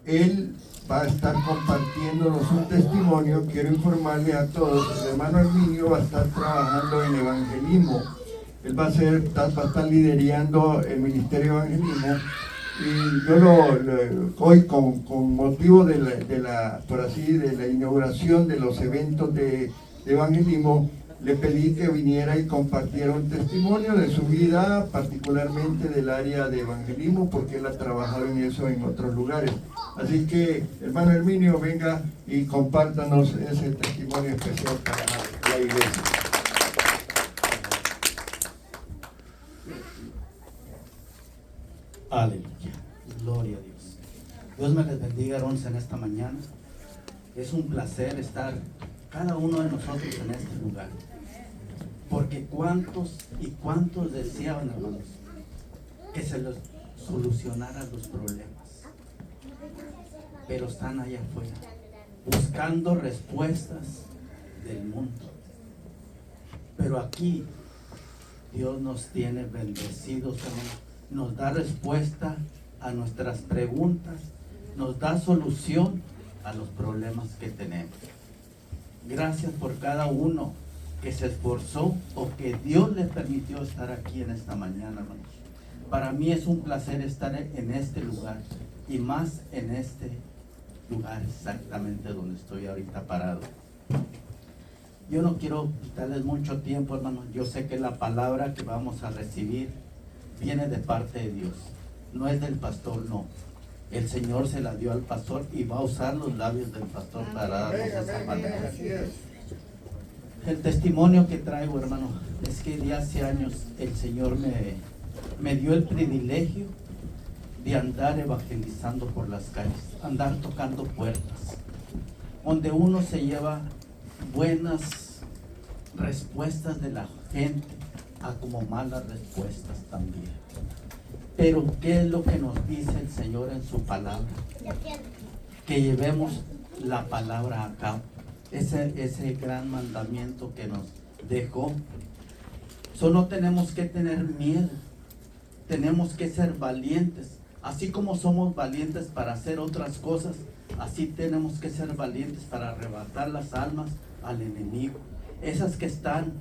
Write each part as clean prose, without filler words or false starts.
él va a estar compartiéndonos un testimonio. Quiero informarle a todos, el hermano Herminio va a estar trabajando en evangelismo. Él va a estar liderando el ministerio de evangelismo. Y yo hoy con motivo de la inauguración de los eventos de evangelismo, le pedí que viniera y compartiera un testimonio de su vida, particularmente del área de evangelismo, porque él ha trabajado en eso en otros lugares. Así que, hermano Herminio, venga y compártanos ese testimonio especial para la iglesia. Aleluya, gloria a Dios. Dios me les bendiga, hermanos, en esta mañana. Es un placer estar cada uno de nosotros en este lugar. Porque cuántos y cuántos deseaban, hermanos, que se les solucionaran los problemas. Pero están allá afuera, buscando respuestas del mundo. Pero aquí, Dios nos tiene bendecidos, hermanos. Nos da respuesta a nuestras preguntas, nos da solución a los problemas que tenemos. Gracias por cada uno que se esforzó o que Dios le permitió estar aquí en esta mañana, hermanos. Para mí es un placer estar en este lugar y más en este lugar exactamente donde estoy ahorita parado. Yo no quiero quitarles mucho tiempo, hermanos. Yo sé que la palabra que vamos a recibir viene de parte de Dios, no es del pastor, no. El Señor se la dio al pastor y va a usar los labios del pastor para darnos esa palabra. El testimonio que traigo, hermano, es que de hace años el Señor me dio el privilegio de andar evangelizando por las calles, andar tocando puertas, donde uno se lleva buenas respuestas de la gente a como malas respuestas también. Pero ¿qué es lo que nos dice el Señor en su palabra? Que llevemos la palabra a cabo. Ese gran mandamiento que nos dejó. Solo tenemos que tener miedo. Tenemos que ser valientes. Así como somos valientes para hacer otras cosas, así tenemos que ser valientes para arrebatar las almas al enemigo. Esas que están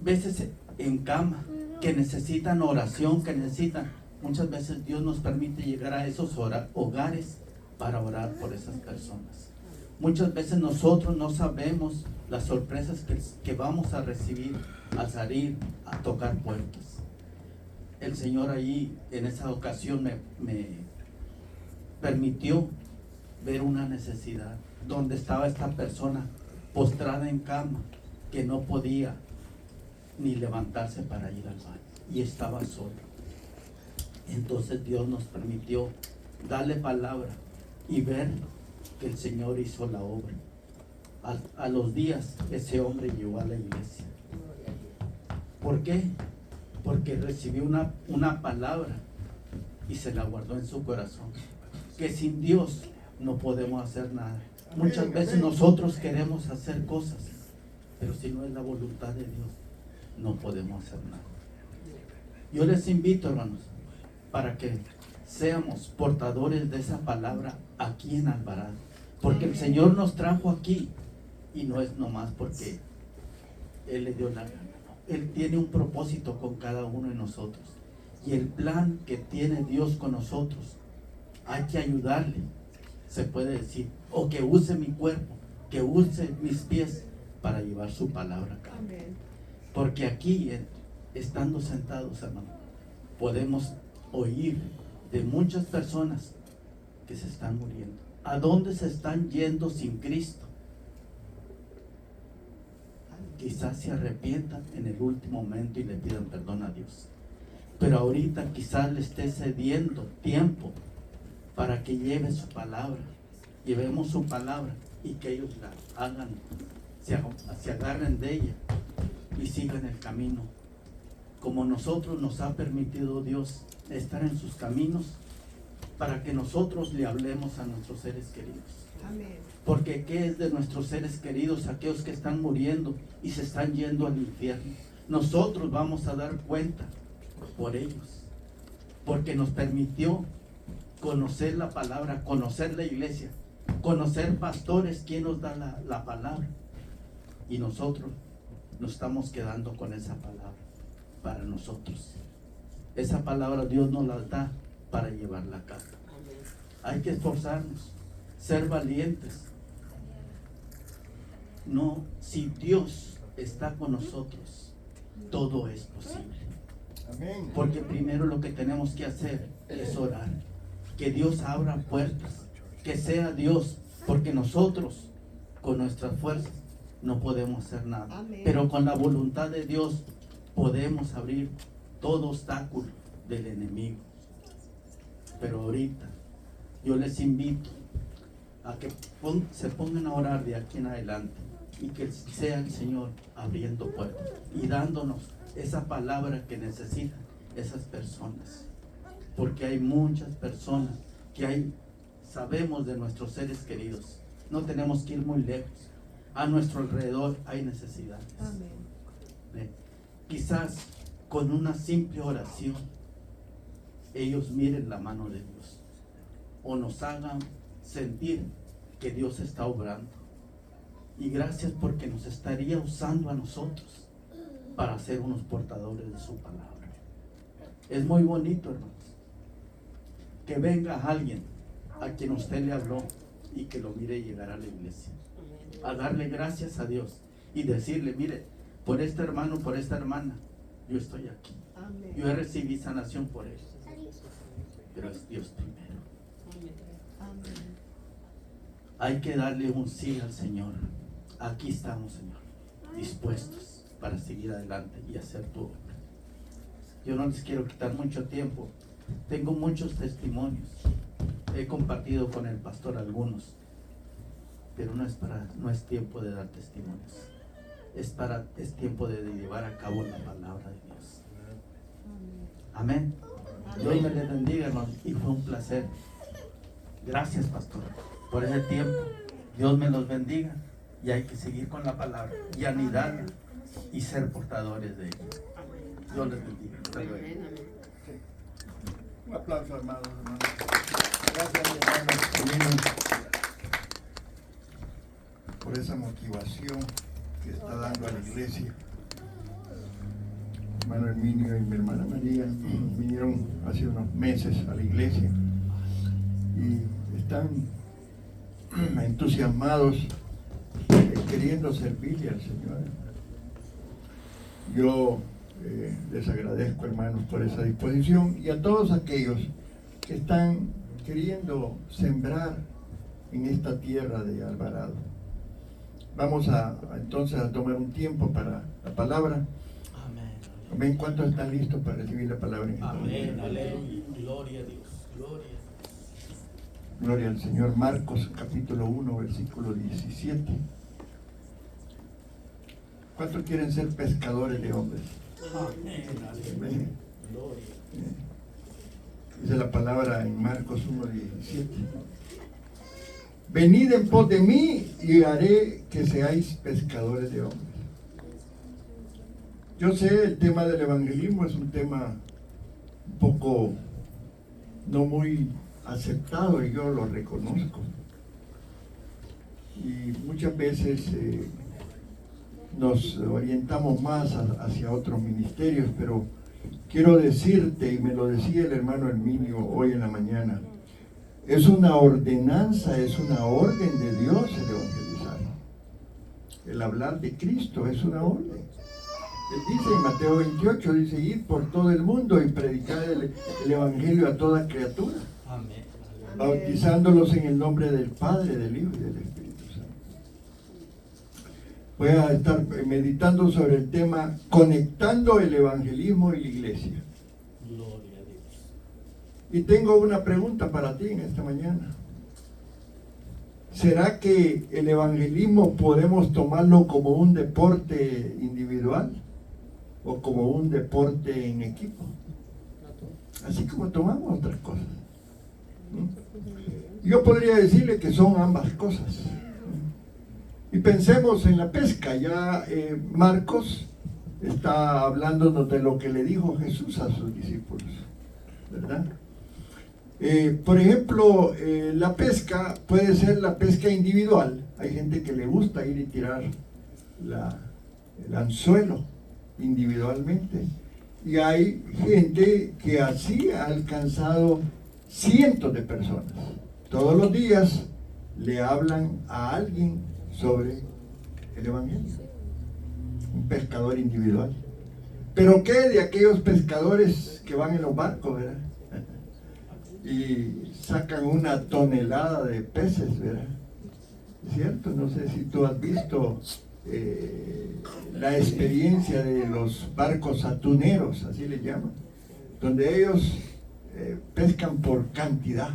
veces en cama, que necesitan oración, que necesitan, muchas veces Dios nos permite llegar a esos hogares para orar por esas personas. Muchas veces nosotros no sabemos las sorpresas que vamos a recibir al salir a tocar puertas. El Señor allí en esa ocasión me permitió ver una necesidad donde estaba esta persona postrada en cama, que no podía ni levantarse para ir al baño y estaba solo. Entonces Dios nos permitió darle palabra y ver que el Señor hizo la obra. A los días ese hombre llegó a la iglesia. ¿Por qué? Porque recibió una palabra y se la guardó en su corazón, que sin Dios no podemos hacer nada. Muchas veces nosotros queremos hacer cosas, pero si no es la voluntad de Dios, no podemos hacer nada. Yo les invito, hermanos, para que seamos portadores de esa palabra aquí en Alvarado, porque el Señor nos trajo aquí y no es nomás porque Él le dio la gana. Él tiene un propósito con cada uno de nosotros, y el plan que tiene Dios con nosotros hay que ayudarle, se puede decir, o que use mi cuerpo, que use mis pies para llevar su palabra acá. Porque aquí, estando sentados, hermano, podemos oír de muchas personas que se están muriendo. ¿A dónde se están yendo sin Cristo? Quizás se arrepientan en el último momento y le pidan perdón a Dios. Pero ahorita quizás le esté cediendo tiempo para que lleve su palabra. Llevemos su palabra y que ellos la hagan, se agarren de ella y sigan el camino como nosotros nos ha permitido Dios estar en sus caminos, para que nosotros le hablemos a nuestros seres queridos. Amén. Porque ¿qué es de nuestros seres queridos, aquellos que están muriendo y se están yendo al infierno? Nosotros vamos a dar cuenta por ellos, porque nos permitió conocer la palabra, conocer la iglesia, conocer pastores, quién nos da la palabra. Y nosotros nos estamos quedando con esa palabra para nosotros. Esa palabra Dios nos la da para llevarla a cabo. Hay que esforzarnos, ser valientes. No, si Dios está con nosotros, todo es posible. Amén. Porque primero lo que tenemos que hacer es orar. Que Dios abra puertas. Que sea Dios. Porque nosotros, con nuestras fuerzas, no podemos hacer nada. Amén. Pero con la voluntad de Dios podemos abrir todo obstáculo del enemigo. Pero ahorita yo les invito a que se pongan a orar de aquí en adelante y que sea el Señor abriendo puertas y dándonos esa palabra que necesitan esas personas. Porque hay muchas personas que sabemos de nuestros seres queridos. No tenemos que ir muy lejos. A nuestro alrededor hay necesidades. Amén. Quizás con una simple oración ellos miren la mano de Dios o nos hagan sentir que Dios está obrando. Y gracias porque nos estaría usando a nosotros para ser unos portadores de su palabra. Es muy bonito, hermanos, que venga alguien a quien usted le habló y que lo mire llegar a la iglesia, a darle gracias a Dios y decirle: mire, por este hermano, por esta hermana, yo estoy aquí. Amén. Yo he recibido sanación por él. Pero es Dios primero. Amén. Hay que darle un sí al Señor. Aquí estamos, Señor, dispuestos para seguir adelante y hacer tu obra. Yo no les quiero quitar mucho tiempo. Tengo muchos testimonios. He compartido con el pastor algunos, pero no es tiempo de dar testimonios. Es tiempo de llevar a cabo la palabra de Dios. Amén. Dios me les bendiga, hermanos, y fue un placer. Gracias, pastor, por ese tiempo. Dios me los bendiga y hay que seguir con la palabra y anidarla y ser portadores de ella. Dios les bendiga. Hasta luego. Un aplauso, hermanos. Gracias, hermanos Caminos, por esa motivación que está dando a la iglesia. Hermano Herminio y mi hermana María vinieron hace unos meses a la iglesia y están entusiasmados, queriendo servirle al Señor. Yo les agradezco, hermanos, por esa disposición, y a todos aquellos que están queriendo sembrar en esta tierra de Alvarado. Vamos entonces a tomar un tiempo para la palabra. Amén. ¿Cuántos están listos para recibir la palabra en esta Amén. mañana? Aleluya. Gloria a Dios. Gloria a Dios. Gloria al Señor. Marcos capítulo 1, versículo 17. ¿Cuántos quieren ser pescadores de hombres? Amén. Amén. Gloria. Dice la palabra en Marcos 1:17. Venid en pos de mí y haré que seáis pescadores de hombres. Yo sé, el tema del evangelismo es un tema un poco no muy aceptado, y yo lo reconozco. Y muchas veces nos orientamos más hacia otros ministerios, pero quiero decirte, y me lo decía el hermano Herminio hoy en la mañana, es una ordenanza, es una orden de Dios el evangelizar. El hablar de Cristo es una orden. Él dice en Mateo 28, dice: ir por todo el mundo y predicar el evangelio a toda criatura. Amén. Bautizándolos en el nombre del Padre, del Hijo y del Espíritu Santo. Voy a estar meditando sobre el tema conectando el evangelismo y la iglesia. Gloria a Dios. Y tengo una pregunta para ti en esta mañana. ¿Será que el evangelismo podemos tomarlo como un deporte individual o como un deporte en equipo? Así como tomamos otras cosas. Yo podría decirle que son ambas cosas. Y pensemos en la pesca. Ya Marcos está hablándonos de lo que le dijo Jesús a sus discípulos, ¿verdad? Por ejemplo, la pesca puede ser la pesca individual. Hay gente que le gusta ir y tirar el anzuelo individualmente. Y hay gente que así ha alcanzado cientos de personas. Todos los días le hablan a alguien sobre el Evangelio. Un pescador individual. Pero ¿qué de aquellos pescadores que van en los barcos, verdad? Y sacan una tonelada de peces, ¿verdad? ¿Es cierto? No sé si tú has visto la experiencia de los barcos atuneros, así le llaman, donde ellos pescan por cantidad.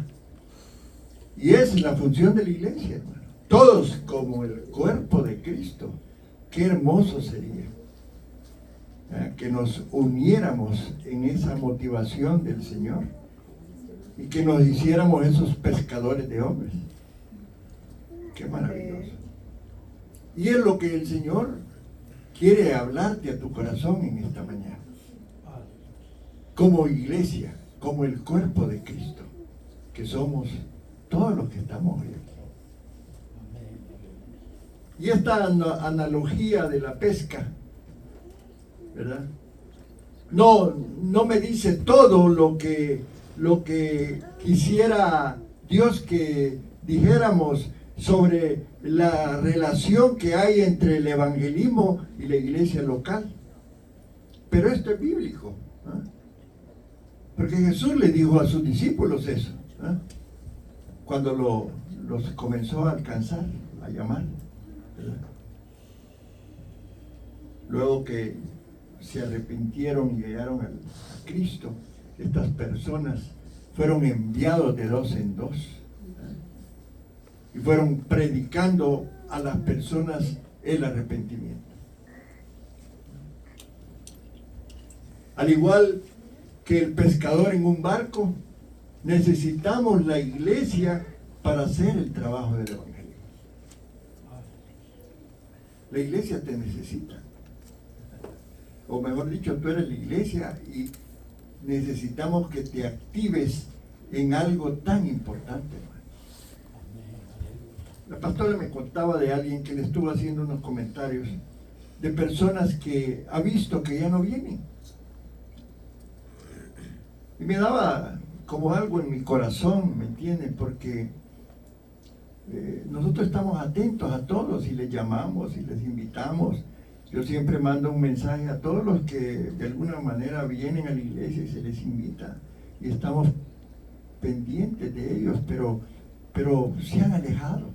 Y esa es la función de la iglesia, hermano. Todos como el cuerpo de Cristo. Qué hermoso sería que nos uniéramos en esa motivación del Señor y que nos hiciéramos esos pescadores de hombres. Qué maravilloso. Y es lo que el Señor quiere hablarte a tu corazón en esta mañana. Como iglesia, como el cuerpo de Cristo, que somos todos los que estamos hoy aquí. Y esta analogía de la pesca, ¿verdad? No me dice todo lo que quisiera Dios que dijéramos sobre la relación que hay entre el evangelismo y la iglesia local. Pero esto es bíblico, ¿eh? Porque Jesús le dijo a sus discípulos eso, ¿eh? Cuando los comenzó a alcanzar, a llamar, ¿verdad? Luego que se arrepintieron y llegaron a Cristo, estas personas fueron enviados de dos en dos, ¿eh? Y fueron predicando a las personas el arrepentimiento. Al igual que el pescador en un barco, necesitamos la iglesia para hacer el trabajo del evangelio. La iglesia te necesita. O mejor dicho, tú eres la iglesia y necesitamos que te actives en algo tan importante, hermano. La pastora me contaba de alguien que le estuvo haciendo unos comentarios de personas que ha visto que ya no vienen. Y me daba como algo en mi corazón, ¿me entienden? Porque nosotros estamos atentos a todos y les llamamos y les invitamos. Yo siempre mando un mensaje a todos los que de alguna manera vienen a la iglesia y se les invita. Y estamos pendientes de ellos, pero se han alejado.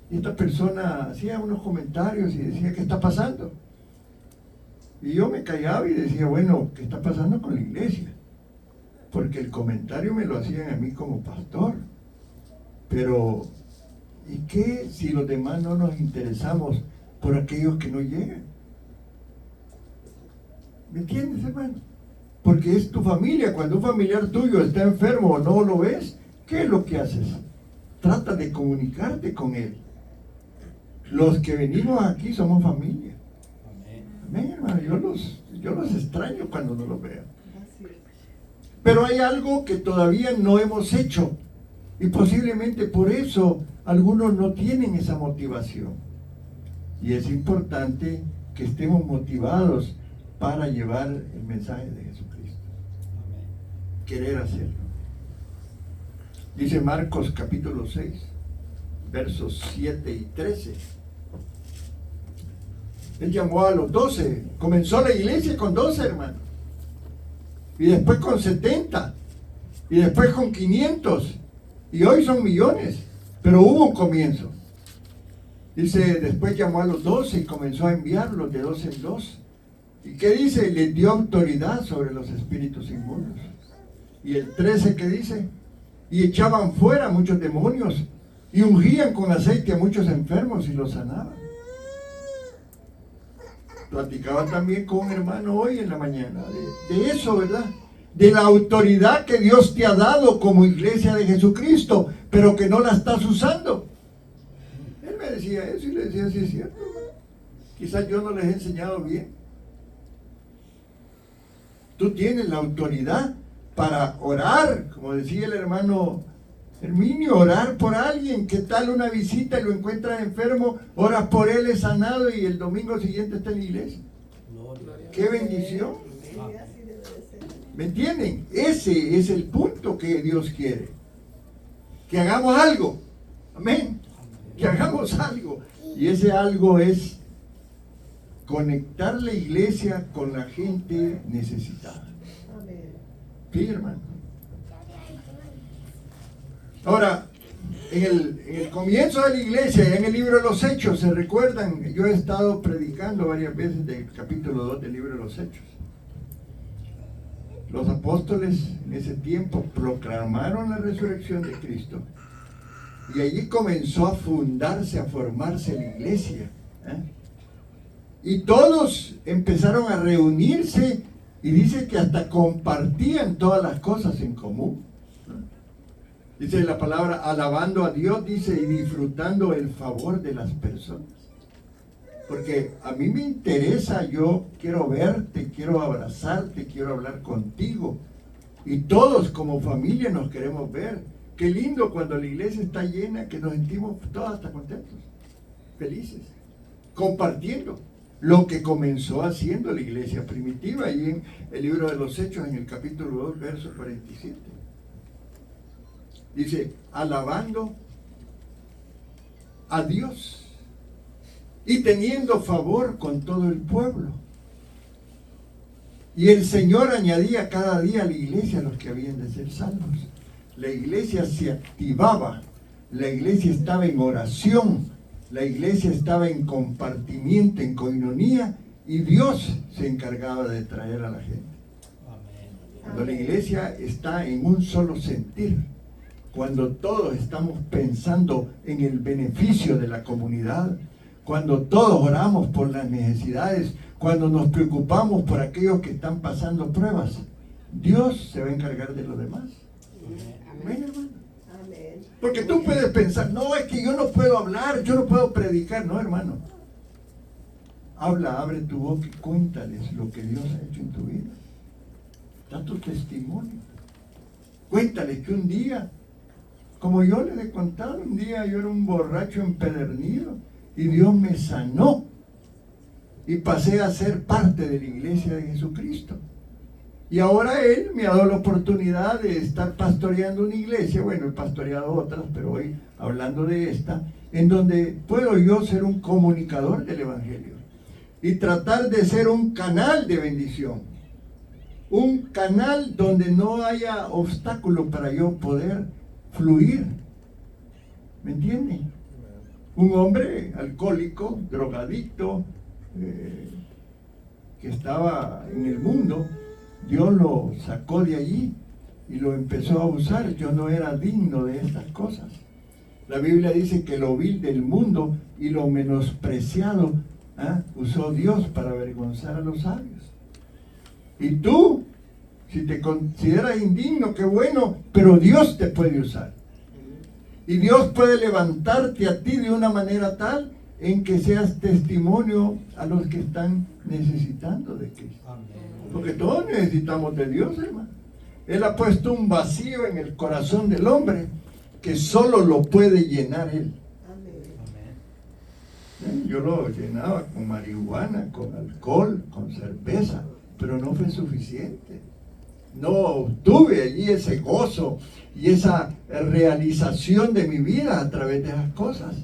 Y esta persona hacía unos comentarios y decía, ¿qué está pasando? Y yo me callaba y decía, bueno, ¿qué está pasando con la iglesia? Porque el comentario me lo hacían a mí como pastor. Pero, ¿y qué si los demás no nos interesamos por aquellos que no llegan? ¿Me entiendes, hermano? Porque es tu familia. Cuando un familiar tuyo está enfermo o no lo ves, ¿qué es lo que haces? Trata de comunicarte con él. Los que venimos aquí somos familia. Amén, hermano. Yo los extraño cuando no los veo. Pero hay algo que todavía no hemos hecho. Y posiblemente por eso algunos no tienen esa motivación. Y es importante que estemos motivados para llevar el mensaje de Jesucristo. Querer hacerlo. Dice Marcos capítulo 6, versos 7 y 13. Él llamó a los 12. Comenzó la iglesia con 12, hermano. Y después con 70. Y después con 500. Y hoy son millones. Pero hubo un comienzo. Dice, después llamó a los 12 y comenzó a enviarlos de 2 en 2. ¿Y qué dice? Les dio autoridad sobre los espíritus inmundos. Y el 13, ¿qué dice? Y echaban fuera muchos demonios y ungían con aceite a muchos enfermos y los sanaban. Platicaba también con un hermano hoy en la mañana de eso, ¿verdad? De la autoridad que Dios te ha dado como iglesia de Jesucristo, pero que no la estás usando. Él me decía eso y le decía, sí es cierto, hermano. Quizás yo no les he enseñado bien. Tú tienes la autoridad para orar, como decía el hermano Herminio, orar por alguien. ¿Qué tal una visita y lo encuentras enfermo? Oras por él, es sanado y el domingo siguiente está en la iglesia. ¡Qué bendición! ¿Me entienden? Ese es el punto que Dios quiere. Que hagamos algo. Amén. Que hagamos algo. Y ese algo es conectar la iglesia con la gente necesitada. Sí, hermano. Ahora, en el comienzo de la iglesia, ya en el libro de los Hechos, ¿se recuerdan? Yo he estado predicando varias veces del capítulo 2 del libro de los Hechos. Los apóstoles en ese tiempo proclamaron la resurrección de Cristo. Y allí comenzó a fundarse, a formarse la iglesia. Y todos empezaron a reunirse y dice que hasta compartían todas las cosas en común. Dice la palabra, alabando a Dios, dice, y disfrutando el favor de las personas. Porque a mí me interesa, yo quiero verte, quiero abrazarte, quiero hablar contigo. Y todos como familia nos queremos ver. Qué lindo cuando la iglesia está llena, que nos sentimos todos hasta contentos, felices, compartiendo lo que comenzó haciendo la iglesia primitiva, ahí en el libro de los Hechos, en el capítulo 2, verso 47. Dice, alabando a Dios y teniendo favor con todo el pueblo. Y el Señor añadía cada día a la iglesia a los que habían de ser salvos. La iglesia se activaba, la iglesia estaba en oración, la iglesia estaba en compartimiento, en coinonía, y Dios se encargaba de traer a la gente. Cuando la iglesia está en un solo sentir, cuando todos estamos pensando en el beneficio de la comunidad, cuando todos oramos por las necesidades, cuando nos preocupamos por aquellos que están pasando pruebas, Dios se va a encargar de lo demás. Amén, hermano. Porque tú puedes pensar, no, es que yo no puedo hablar, yo no puedo predicar. No, hermano. Habla, abre tu boca y cuéntales lo que Dios ha hecho en tu vida. Da tu testimonio. Cuéntales que un día, como yo les he contado, un día yo era un borracho empedernido y Dios me sanó y pasé a ser parte de la iglesia de Jesucristo. Y ahora Él me ha dado la oportunidad de estar pastoreando una iglesia, bueno, he pastoreado otras, pero hoy hablando de esta, en donde puedo yo ser un comunicador del Evangelio y tratar de ser un canal de bendición, un canal donde no haya obstáculo para yo poder fluir. ¿Me entienden? Un hombre alcohólico, drogadicto, que estaba en el mundo, Dios lo sacó de allí y lo empezó a usar. Yo no era digno de estas cosas. La Biblia dice que lo vil del mundo y lo menospreciado usó Dios para avergonzar a los sabios. Y tú, si te consideras indigno, qué bueno, pero Dios te puede usar. Y Dios puede levantarte a ti de una manera tal en que seas testimonio a los que están necesitando de Cristo. Porque todos necesitamos de Dios, hermano. Él ha puesto un vacío en el corazón del hombre que solo lo puede llenar Él. Yo lo llenaba con marihuana, con alcohol, con cerveza, pero no fue suficiente. No obtuve allí ese gozo y esa realización de mi vida a través de esas cosas.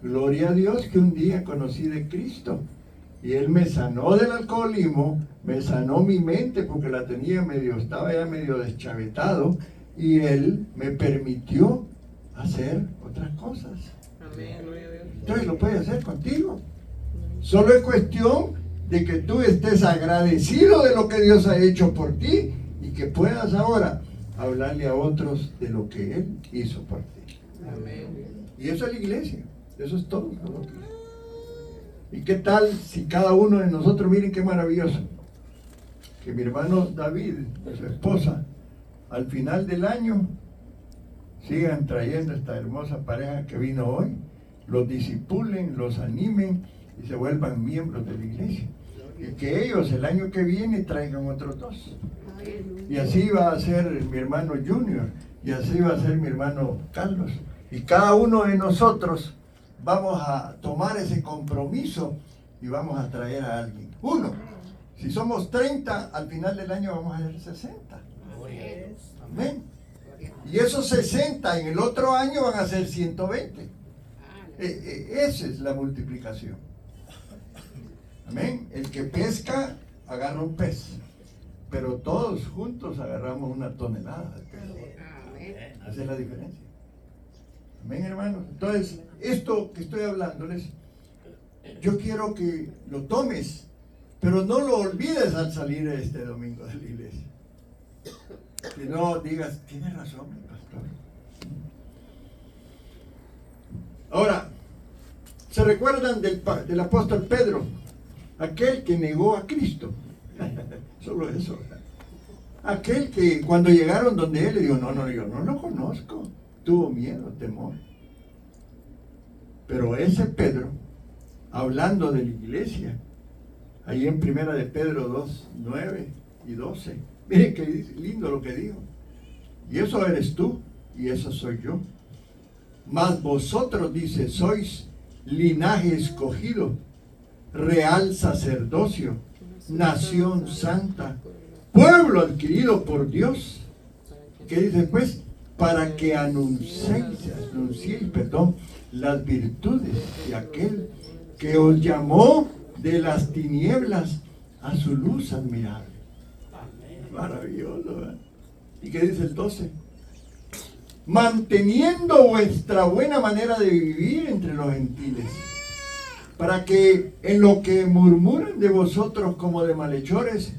Gloria a Dios que un día conocí de Cristo y Él me sanó del alcoholismo, me sanó mi mente porque la tenía estaba ya medio deschavetado, y Él me permitió hacer otras cosas. Entonces lo puede hacer contigo. Solo es cuestión de que tú estés agradecido de lo que Dios ha hecho por ti y que puedas ahora hablarle a otros de lo que Él hizo por ti. Amén. Y eso es la iglesia, eso es todo. ¿Y qué tal si cada uno de nosotros, miren qué maravilloso, que mi hermano David y su esposa al final del año sigan trayendo esta hermosa pareja que vino hoy, los discipulen, los animen y se vuelvan miembros de la iglesia? y que ellos el año que viene traigan otros 2. Aleluya. Y así va a ser mi hermano Junior, y así va a ser mi hermano Carlos. Y cada uno de nosotros vamos a tomar ese compromiso y vamos a traer a alguien. Uno, si somos 30, al final del año vamos a ser 60. Amén. Y esos 60 en el otro año van a ser 120. Esa es la multiplicación. Amén. El que pesca agarra un pez, pero todos juntos agarramos una tonelada de pez. Esa es la diferencia. Amén, hermanos. Entonces, esto que estoy hablándoles, yo quiero que lo tomes, pero no lo olvides al salir este domingo de la iglesia. Que no digas, tiene razón el pastor. Ahora, ¿se recuerdan del apóstol Pedro? Aquel que negó a Cristo. Solo eso. Aquel que cuando llegaron donde él le dijo, no, yo no lo conozco. Tuvo miedo, temor. Pero ese Pedro, hablando de la iglesia, ahí en primera de Pedro 2, 9 y 12, miren qué lindo lo que dijo. Y eso eres tú, y eso soy yo. Mas vosotros, dice, sois linaje escogido, real sacerdocio, nación santa, pueblo adquirido por Dios. ¿Qué dice pues? Para que anunciéis, las virtudes de aquel que os llamó de las tinieblas a su luz admirable. Maravilloso, ¿verdad? ¿Y qué dice el 12? Manteniendo vuestra buena manera de vivir entre los gentiles, para que en lo que murmuran de vosotros como de malhechores,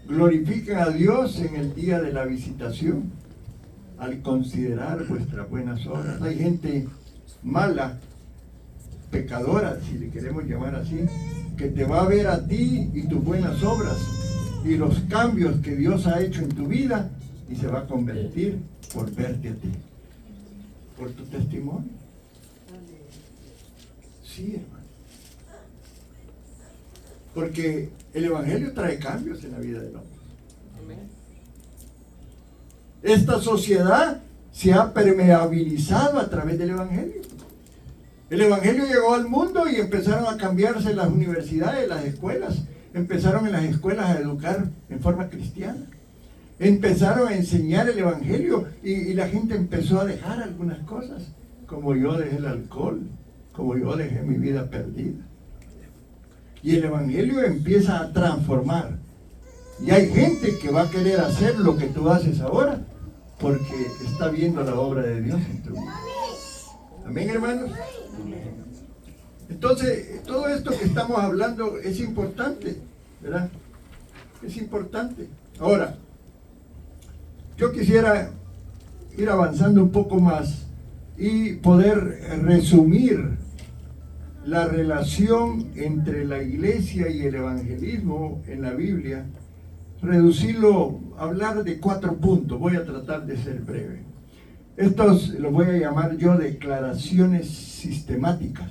glorifiquen a Dios en el día de la visitación, al considerar vuestras buenas obras. Hay gente mala, pecadora, si le queremos llamar así, que te va a ver a ti y tus buenas obras y los cambios que Dios ha hecho en tu vida, y se va a convertir por verte a ti, por tu testimonio. Sí, hermano. Porque el Evangelio trae cambios en la vida del hombre. Esta sociedad se ha permeabilizado a través del Evangelio. El Evangelio llegó al mundo y empezaron a cambiarse las universidades, las escuelas. Empezaron en las escuelas a educar en forma cristiana. Empezaron a enseñar el Evangelio y la gente empezó a dejar algunas cosas, como yo dejé el alcohol, como yo dejé mi vida perdida. Y el Evangelio empieza a transformar. Y hay gente que va a querer hacer lo que tú haces ahora, porque está viendo la obra de Dios en tu vida. Amén, hermanos. Entonces, todo esto que estamos hablando es importante, ¿verdad? Es importante. Ahora, yo quisiera ir avanzando un poco más y poder resumir la relación entre la iglesia y el evangelismo en la Biblia, reducirlo, hablar de 4 puntos. Voy a tratar de ser breve. Estos los voy a llamar yo declaraciones sistemáticas.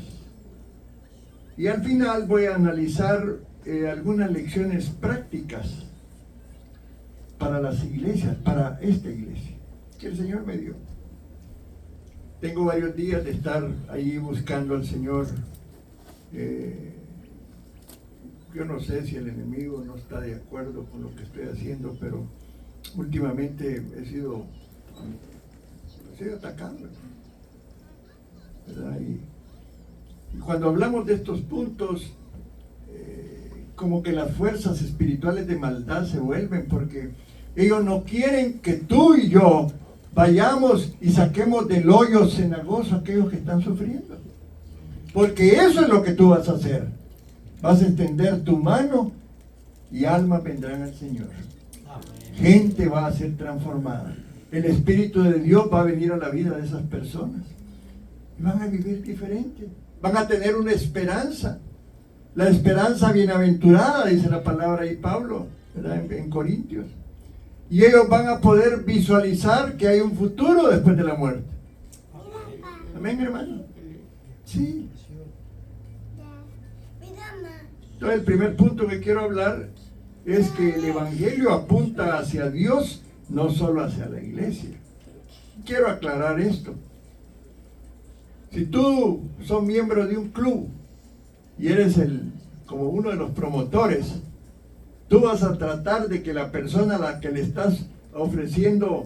Y al final voy a analizar algunas lecciones prácticas para las iglesias, para esta iglesia, que el Señor me dio. Tengo varios días de estar ahí buscando al Señor. Yo no sé si el enemigo no está de acuerdo con lo que estoy haciendo, pero últimamente he sido atacado, ¿verdad? Y cuando hablamos de estos puntos, como que las fuerzas espirituales de maldad se vuelven, porque ellos no quieren que tú y yo vayamos y saquemos del hoyo cenagoso a aquellos que están sufriendo. Porque eso es lo que tú vas a hacer. Vas a extender tu mano y almas vendrán al Señor. Gente va a ser transformada. El Espíritu de Dios va a venir a la vida de esas personas. Y van a vivir diferente. Van a tener una esperanza. La esperanza bienaventurada, dice la palabra de Pablo, ¿verdad? En Corintios. Y ellos van a poder visualizar que hay un futuro después de la muerte. Amén, hermano. Sí. Entonces el primer punto que quiero hablar es que el Evangelio apunta hacia Dios, no solo hacia la iglesia. Quiero aclarar esto. Si tú sos miembro de un club y eres como uno de los promotores, tú vas a tratar de que la persona a la que le estás ofreciendo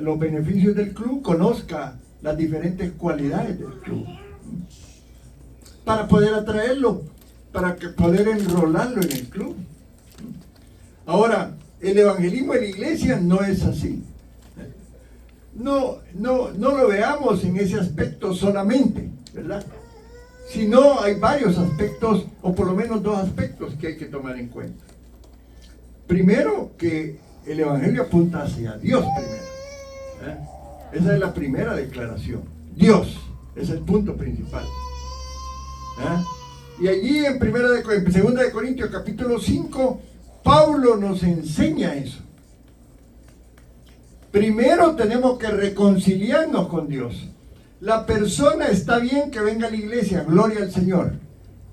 los beneficios del club conozca las diferentes cualidades del club, para poder atraerlo, para poder enrolarlo en el club. Ahora, el evangelismo en la iglesia no es así. No lo veamos en ese aspecto solamente, ¿verdad? Sino hay varios aspectos, o por lo menos dos aspectos que hay que tomar en cuenta. Primero, que el evangelio apunta hacia Dios primero. Esa es la primera declaración. Dios es el punto principal. Y allí en 2 de Corintios capítulo 5, Pablo nos enseña eso. Primero tenemos que reconciliarnos con Dios. La persona está bien que venga a la iglesia, gloria al Señor,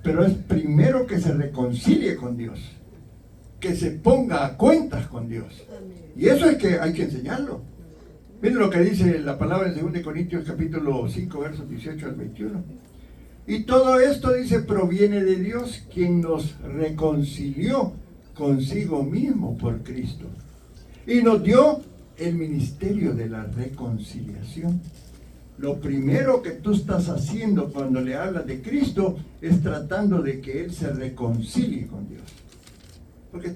pero es primero que se reconcilie con Dios, que se ponga a cuentas con Dios. Y eso es que hay que enseñarlo. Miren lo que dice la palabra en 2 de Corintios capítulo 5, versos 18 al 21. Y todo esto, dice, proviene de Dios, quien nos reconcilió consigo mismo por Cristo y nos dio el ministerio de la reconciliación. Lo primero que tú estás haciendo cuando le hablas de Cristo es tratando de que Él se reconcilie con Dios, porque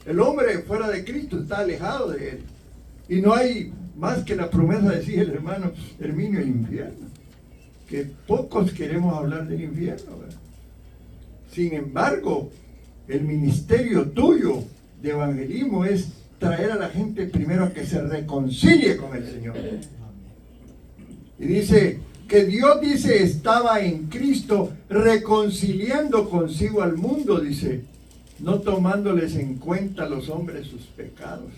el hombre fuera de Cristo está alejado de Él, y no hay más que la promesa, decía el hermano Herminio, el infierno, que pocos queremos hablar del infierno, ¿verdad? Sin embargo, el ministerio tuyo de evangelismo es traer a la gente primero a que se reconcilie con el Señor. Y dice que Dios, dice, estaba en Cristo reconciliando consigo al mundo, dice, no tomándoles en cuenta a los hombres sus pecados.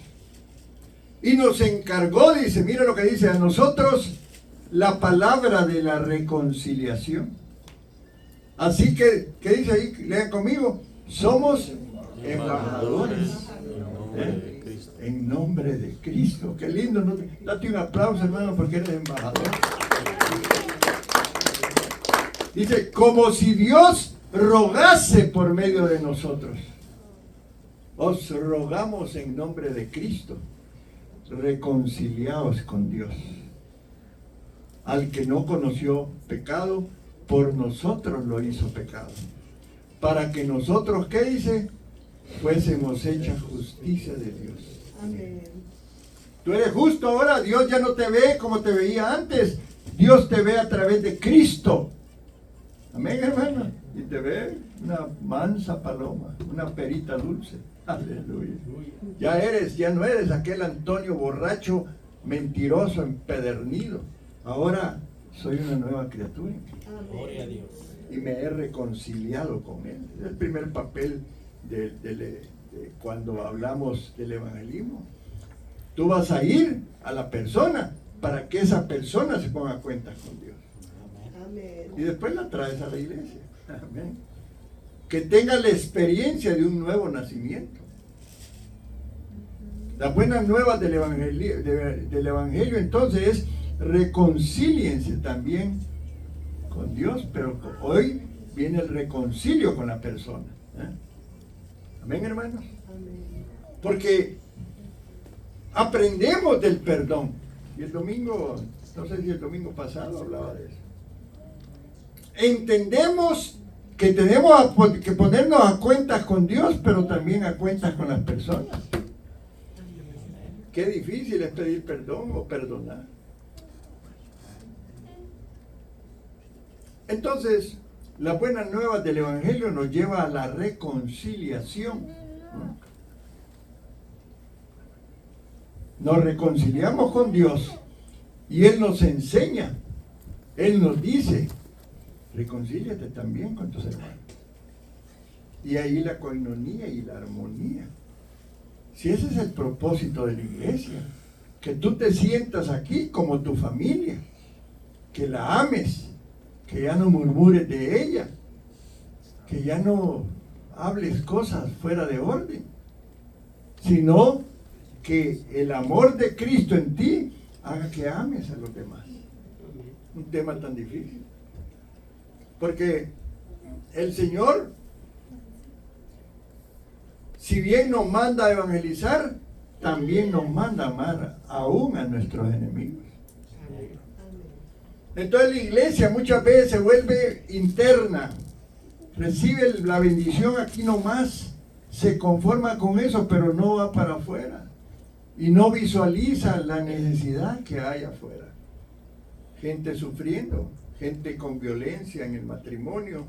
Y nos encargó, dice, mira lo que dice, a nosotros la palabra de la reconciliación. Así que, ¿qué dice ahí? Lean conmigo. Somos embajadores en nombre de Cristo. Qué lindo, ¿no? Date un aplauso, hermano, porque eres embajador. Dice, como si Dios rogase por medio de nosotros. Os rogamos en nombre de Cristo, reconciliaos con Dios. Al que no conoció pecado, por nosotros lo hizo pecado, para que nosotros, ¿qué dice? Fuésemos hechas justicia de Dios. Amén. Tú eres justo ahora, Dios ya no te ve como te veía antes, Dios te ve a través de Cristo. Amén, hermano. Y te ve una mansa paloma, una perita dulce. Aleluya. Ya no eres aquel Antonio borracho, mentiroso, empedernido. Ahora soy una nueva criatura. Gloria a Dios. Y me he reconciliado con Él. Es el primer papel de cuando hablamos del evangelismo. Tú vas a ir a la persona para que esa persona se ponga a cuentas con Dios. Amén. Y después la traes a la iglesia. Amén. Que tenga la experiencia de un nuevo nacimiento. Las buenas nuevas del evangelio entonces es reconcíliense también con Dios, pero hoy viene el reconcilio con la persona. Amén, hermanos. Amén. Porque aprendemos del perdón. Y el domingo, no sé si el domingo pasado hablaba de eso. Entendemos que tenemos que ponernos a cuentas con Dios, pero también a cuentas con las personas. Qué difícil es pedir perdón o perdonar. Entonces, las buenas nuevas del Evangelio nos lleva a la reconciliación. Nos reconciliamos con Dios y Él nos enseña, Él nos dice, reconcíliate también con tus hermanos. Y ahí la coinonía y la armonía. Si ese es el propósito de la iglesia, que tú te sientas aquí como tu familia, que la ames, que ya no murmures de ella, que ya no hables cosas fuera de orden, sino que el amor de Cristo en ti haga que ames a los demás. Un tema tan difícil, porque el Señor, si bien nos manda a evangelizar, también nos manda a amar aún a nuestros enemigos. Entonces la iglesia muchas veces se vuelve interna, recibe la bendición aquí nomás, se conforma con eso, pero no va para afuera y no visualiza la necesidad que hay afuera. Gente sufriendo, gente con violencia en el matrimonio,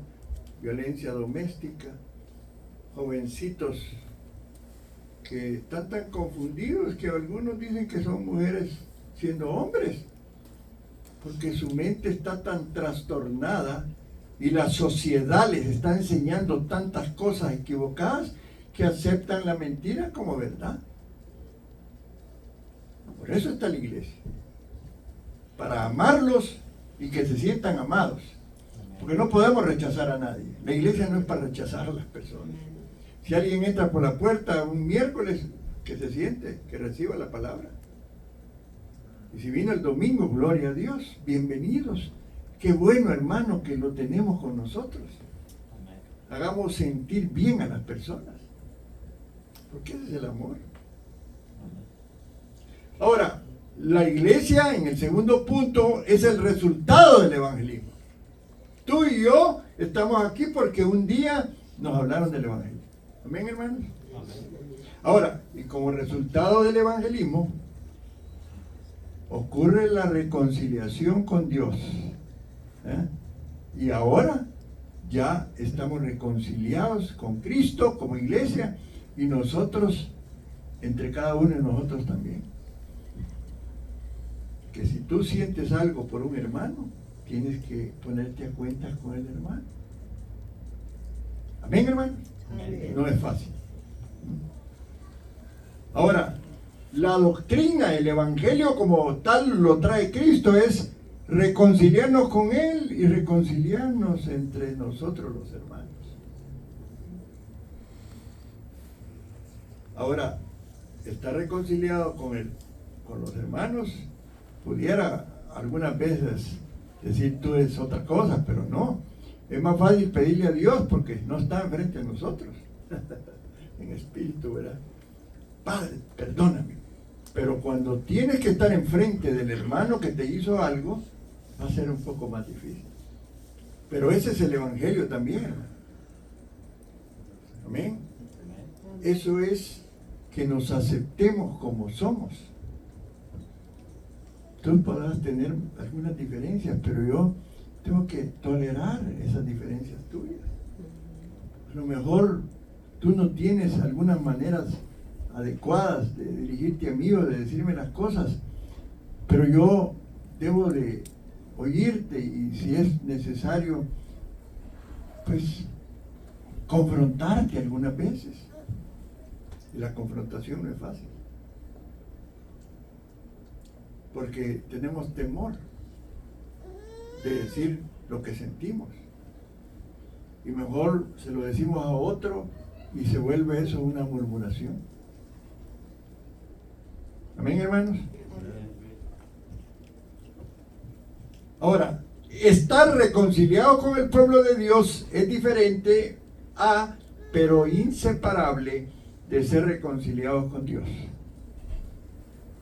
violencia doméstica, jovencitos que están tan confundidos que algunos dicen que son mujeres siendo hombres, porque su mente está tan trastornada y la sociedad les está enseñando tantas cosas equivocadas que aceptan la mentira como verdad. Por eso está la iglesia, para amarlos y que se sientan amados, porque no podemos rechazar a nadie. La iglesia no es para rechazar a las personas. Si alguien entra por la puerta un miércoles, que se siente, que reciba la palabra. Y si vino el domingo, gloria a Dios, bienvenidos. Qué bueno, hermano, que lo tenemos con nosotros. Hagamos sentir bien a las personas, porque ese es el amor. Ahora, la iglesia, en el segundo punto, es el resultado del evangelismo. Tú y yo estamos aquí porque un día nos hablaron del evangelio. Amén, hermanos. Ahora, y como resultado del evangelismo, ocurre la reconciliación con Dios. Y ahora ya estamos reconciliados con Cristo como iglesia y nosotros, entre cada uno de nosotros también. Que si tú sientes algo por un hermano, tienes que ponerte a cuentas con el hermano. Amén, hermano. Amén. No es fácil. Ahora, la doctrina, el evangelio como tal lo trae Cristo, es reconciliarnos con Él y reconciliarnos entre nosotros los hermanos. Ahora, estar reconciliado con los hermanos, pudiera algunas veces decir tú es otra cosa, pero no. Es más fácil pedirle a Dios porque no está enfrente de nosotros, en espíritu, ¿verdad? Padre, perdóname. Pero cuando tienes que estar enfrente del hermano que te hizo algo, va a ser un poco más difícil. Pero ese es el evangelio también, hermano. Amén. Eso es que nos aceptemos como somos. Tú podrás tener algunas diferencias, pero yo tengo que tolerar esas diferencias tuyas. A lo mejor tú no tienes algunas maneras adecuadas de dirigirte a mí o de decirme las cosas, pero yo debo de oírte y si es necesario, pues confrontarte algunas veces. Y la confrontación no es fácil, porque tenemos temor de decir lo que sentimos y mejor se lo decimos a otro y se vuelve eso una murmuración. Amén, hermanos. Ahora, estar reconciliado con el pueblo de Dios es diferente a, pero inseparable de ser reconciliados con Dios.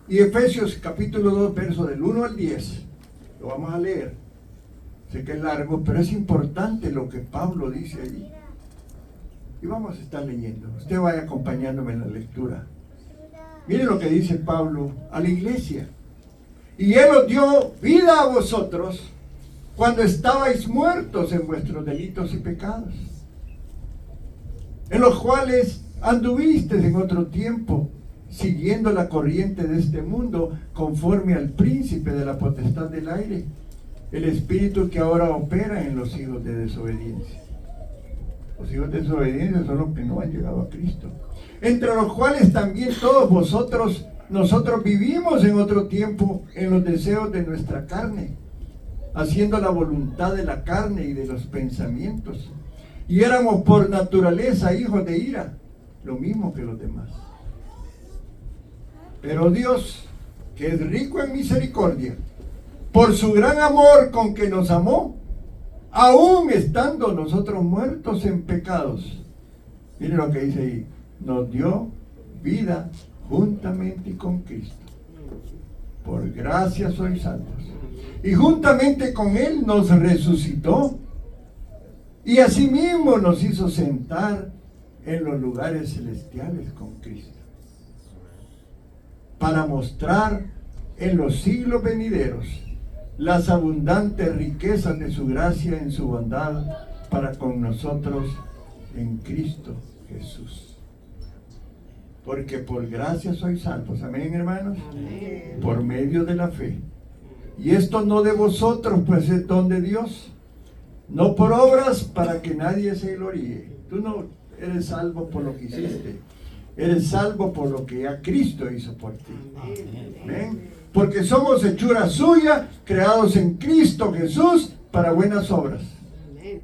Y Efesios capítulo 2, verso del 1 al 10, lo vamos a leer. Sé que es largo, pero es importante lo que Pablo dice allí. Y vamos a estar leyendo. Usted vaya acompañándome en la lectura. Miren lo que dice Pablo a la iglesia. Y Él os dio vida a vosotros cuando estabais muertos en vuestros delitos y pecados, en los cuales anduvisteis en otro tiempo, siguiendo la corriente de este mundo, conforme al príncipe de la potestad del aire, el espíritu que ahora opera en los hijos de desobediencia. Los hijos de desobediencia son los que no han llegado a Cristo, entre los cuales también todos nosotros vivimos en otro tiempo en los deseos de nuestra carne, haciendo la voluntad de la carne y de los pensamientos, y éramos por naturaleza hijos de ira, lo mismo que los demás. Pero Dios, que es rico en misericordia, por su gran amor con que nos amó, aún estando nosotros muertos en pecados, miren lo que dice ahí, nos dio vida juntamente con Cristo. Por gracia sois salvos. Y juntamente con Él nos resucitó. Y asimismo nos hizo sentar en los lugares celestiales con Cristo. Para mostrar en los siglos venideros las abundantes riquezas de su gracia en su bondad para con nosotros en Cristo Jesús. Porque por gracia sois salvos. Amén, hermanos. Amén. Por medio de la fe. Y esto no de vosotros, pues es don de Dios. No por obras para que nadie se gloríe. Tú no eres salvo por lo que hiciste. Eres salvo por lo que ya Cristo hizo por ti. Amén. Porque somos hechura suya, creados en Cristo Jesús para buenas obras,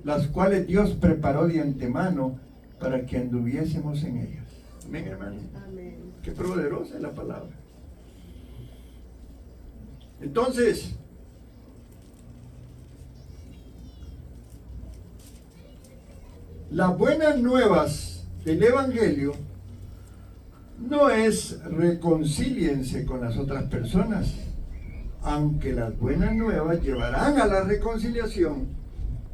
las cuales Dios preparó de antemano para que anduviésemos en ellas. Amén, hermano. Amén. Qué poderosa es la palabra. Entonces, las buenas nuevas del Evangelio no es reconcíliense con las otras personas, aunque las buenas nuevas llevarán a la reconciliación,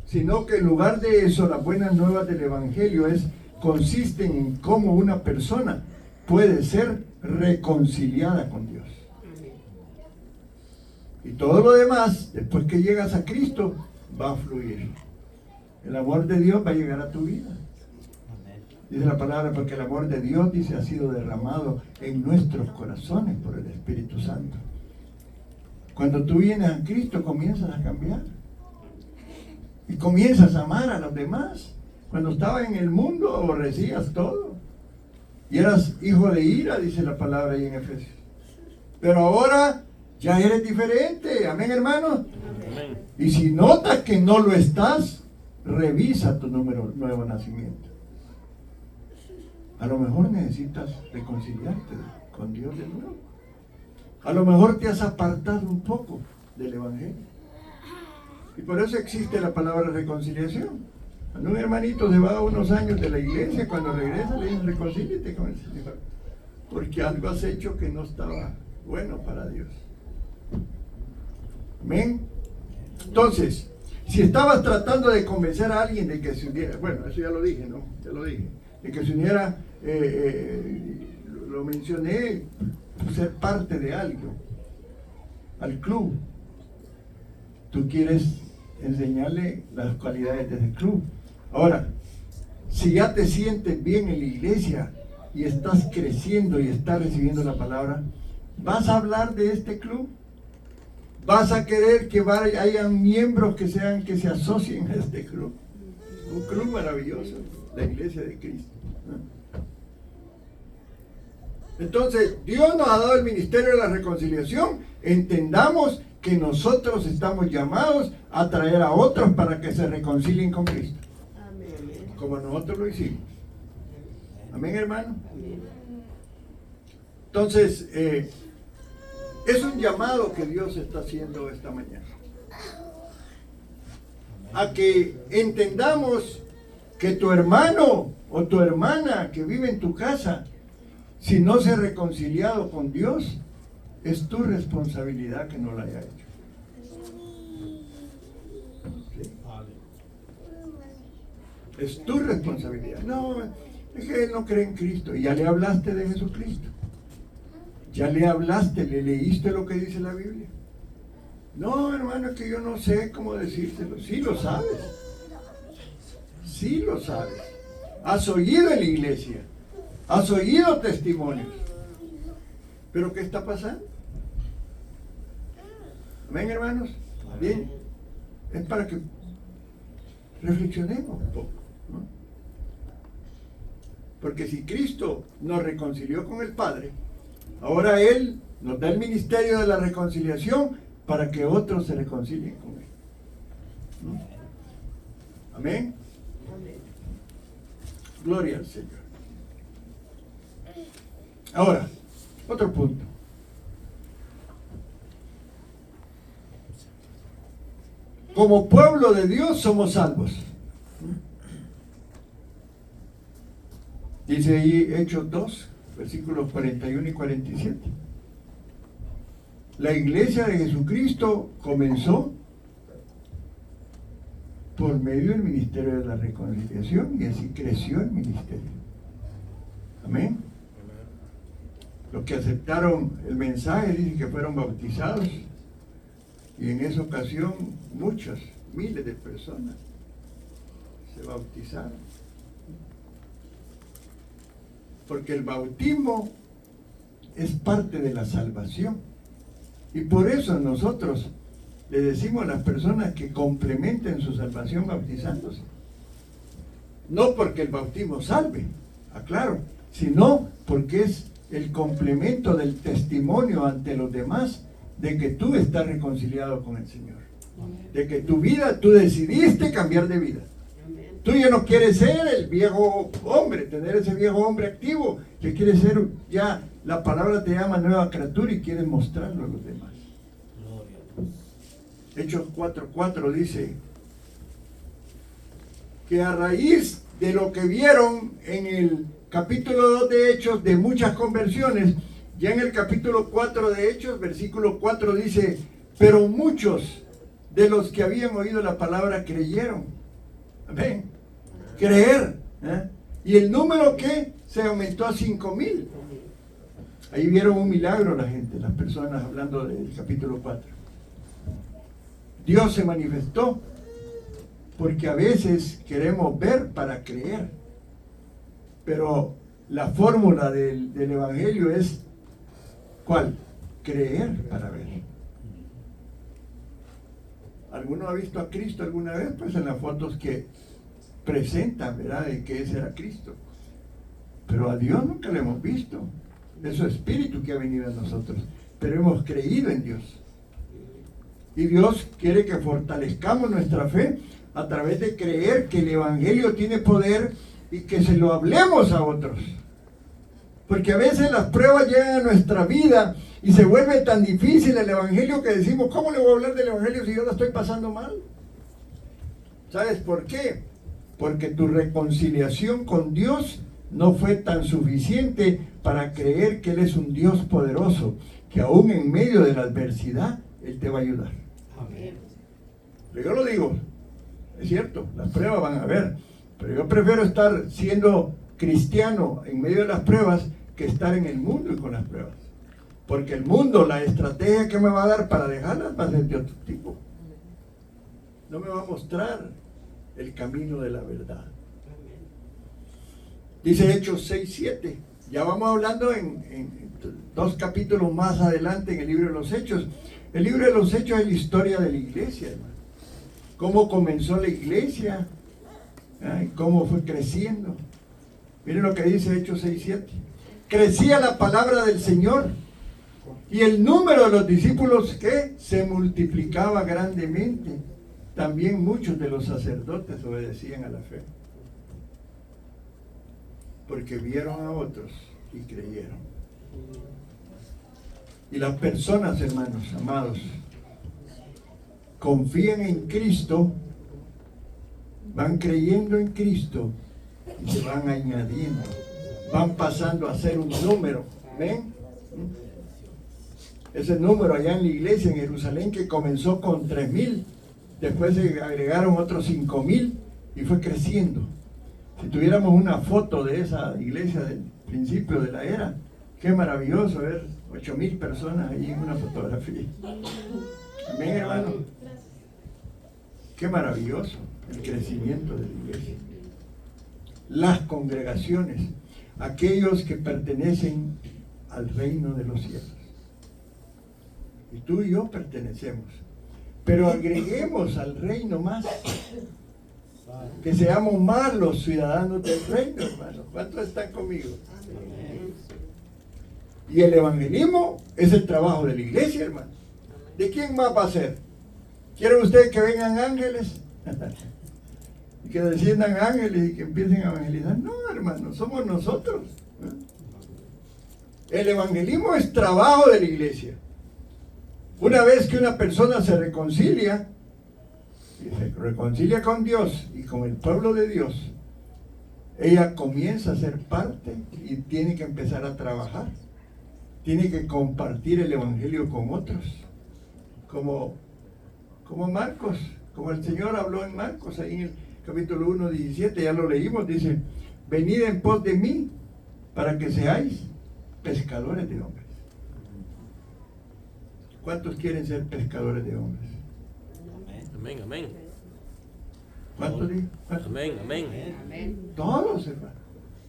sino que en lugar de eso, las buenas nuevas del Evangelio consisten en cómo una persona puede ser reconciliada con Dios. Y todo lo demás, después que llegas a Cristo, va a fluir. El amor de Dios va a llegar a tu vida. Dice la palabra, porque el amor de Dios, dice, ha sido derramado en nuestros corazones por el Espíritu Santo. Cuando tú vienes a Cristo, comienzas a cambiar. Y comienzas a amar a los demás. Cuando estabas en el mundo, aborrecías todo. Y eras hijo de ira, dice la palabra ahí en Efesios. Pero ahora ya eres diferente. Amén, hermanos. Amén. Y si notas que no lo estás, revisa tu nuevo nacimiento. A lo mejor necesitas reconciliarte con Dios de nuevo. A lo mejor te has apartado un poco del Evangelio. Y por eso existe la palabra reconciliación. Cuando un hermanito se va unos años de la iglesia, cuando regresa le dicen reconcíliate con el Señor. Porque algo has hecho que no estaba bueno para Dios. Amén. Entonces, si estabas tratando de convencer a alguien de que se uniera, bueno, eso ya lo dije, ¿no? Ya lo dije. De que se uniera, lo mencioné, ser parte de algo, al club. Tú quieres enseñarle las cualidades de ese club. Ahora, si ya te sientes bien en la iglesia y estás creciendo y estás recibiendo la palabra, ¿vas a hablar de este club? ¿Vas a querer que hayan miembros que se asocien a este club? Un club maravilloso, la iglesia de Cristo. Entonces, Dios nos ha dado el ministerio de la reconciliación. Entendamos que nosotros estamos llamados a traer a otros para que se reconcilien con Cristo, Amén. como nosotros lo hicimos. Amén, hermano. Amén. Entonces, es un llamado que Dios está haciendo esta mañana. A que entendamos que tu hermano o tu hermana que vive en tu casa, si no se ha reconciliado con Dios, es tu responsabilidad que no lo haya hecho. ¿Sí? Es tu responsabilidad. No, es que él no cree en Cristo. Y ya le hablaste de Jesucristo. Ya le hablaste, le leíste lo que dice la Biblia. No, hermano, es que yo no sé cómo decírselo. Sí lo sabes. Sí lo sabes. Has oído en la iglesia. Has oído testimonios. ¿Pero qué está pasando? Amén, hermanos. Bien. Es para que reflexionemos un poco, ¿no? Porque si Cristo nos reconcilió con el Padre, ahora Él nos da el ministerio de la reconciliación para que otros se reconcilien con Él, ¿no? Amén. Amén. Gloria al Señor. Ahora, otro punto. Como pueblo de Dios somos salvos. Dice ahí Hechos 2, versículos 41 y 47. La iglesia de Jesucristo comenzó por medio del ministerio de la reconciliación y así creció el ministerio. Amén. Los que aceptaron el mensaje dicen que fueron bautizados y en esa ocasión muchas, miles de personas se bautizaron. Porque el bautismo es parte de la salvación. Y por eso nosotros le decimos a las personas que complementen su salvación bautizándose. No porque el bautismo salve, aclaro, sino porque es el complemento del testimonio ante los demás de que tú estás reconciliado con el Señor. De que tu vida, tú decidiste cambiar de vida. Tú ya no quieres ser el viejo hombre, tener ese viejo hombre activo, que quieres ser ya, la palabra te llama nueva criatura y quieres mostrarlo a los demás. Hechos 4:4 dice que a raíz de lo que vieron en el capítulo 2 de Hechos, de muchas conversiones, ya en el capítulo 4 de Hechos, versículo 4 dice, pero muchos de los que habían oído la palabra creyeron. Amén. Creer. Y el número que se aumentó a 5,000. Ahí vieron un milagro la gente, las personas, hablando del capítulo 4. Dios se manifestó, porque a veces queremos ver para creer, pero la fórmula del Evangelio es ¿cuál? Creer para ver. ¿Alguno ha visto a Cristo alguna vez? Pues en las fotos que presentan, ¿verdad?, de que ese era Cristo. Pero a Dios nunca lo hemos visto. Es su Espíritu que ha venido a nosotros, pero hemos creído en Dios. Y Dios quiere que fortalezcamos nuestra fe a través de creer que el Evangelio tiene poder y que se lo hablemos a otros. Porque a veces las pruebas llegan a nuestra vida y se vuelve tan difícil el Evangelio que decimos, ¿cómo le voy a hablar del Evangelio si yo la estoy pasando mal? ¿Sabes por qué? Porque tu reconciliación con Dios no fue tan suficiente para creer que Él es un Dios poderoso, que aún en medio de la adversidad Él te va a ayudar. Amén. Yo lo digo, es cierto, las pruebas van a haber, pero yo prefiero estar siendo cristiano en medio de las pruebas que estar en el mundo y con las pruebas. Porque el mundo, la estrategia que me va a dar para dejarlas va a ser de otro tipo. No me va a mostrar el camino de la verdad. Dice Hechos 6:7. Ya vamos hablando en 2 capítulos más adelante en el libro de los Hechos. El libro de los Hechos es la historia de la iglesia, hermano. Cómo comenzó la iglesia, cómo fue creciendo. Miren lo que dice Hechos 6:7. Crecía la palabra del Señor y el número de los discípulos que se multiplicaba grandemente. También muchos de los sacerdotes obedecían a la fe, porque vieron a otros y creyeron. Y las personas, hermanos, amados, confían en Cristo, van creyendo en Cristo y se van añadiendo, van pasando a ser un número. ¿Ven? Ese número allá en la iglesia en Jerusalén que comenzó con 3,000, después se agregaron otros 5,000 y fue creciendo. Si tuviéramos una foto de esa iglesia del principio de la era, qué maravilloso ver 8,000 personas ahí en una fotografía. Amén, hermano. Qué maravilloso el crecimiento de la iglesia. Las congregaciones, aquellos que pertenecen al reino de los cielos. Y tú y yo pertenecemos. Pero agreguemos al reino más. Que seamos más los ciudadanos del reino, hermano. ¿Cuántos están conmigo? Y el evangelismo es el trabajo de la iglesia, hermano. ¿De quién más va a ser? ¿Quieren ustedes que vengan ángeles? y que desciendan ángeles y que empiecen a evangelizar. No, hermano, somos nosotros. El evangelismo es trabajo de la iglesia. Una vez que una persona se reconcilia con Dios y con el pueblo de Dios, ella comienza a ser parte y tiene que empezar a trabajar. Tiene que compartir el evangelio con otros. Como Marcos, como el Señor habló en Marcos, ahí en el capítulo 1, 17, ya lo leímos, dice: venid en pos de mí para que seáis pescadores de hombres. ¿Cuántos quieren ser pescadores de hombres? Amén, amén. ¿Cuántos? Amén, amén. Todos, hermano.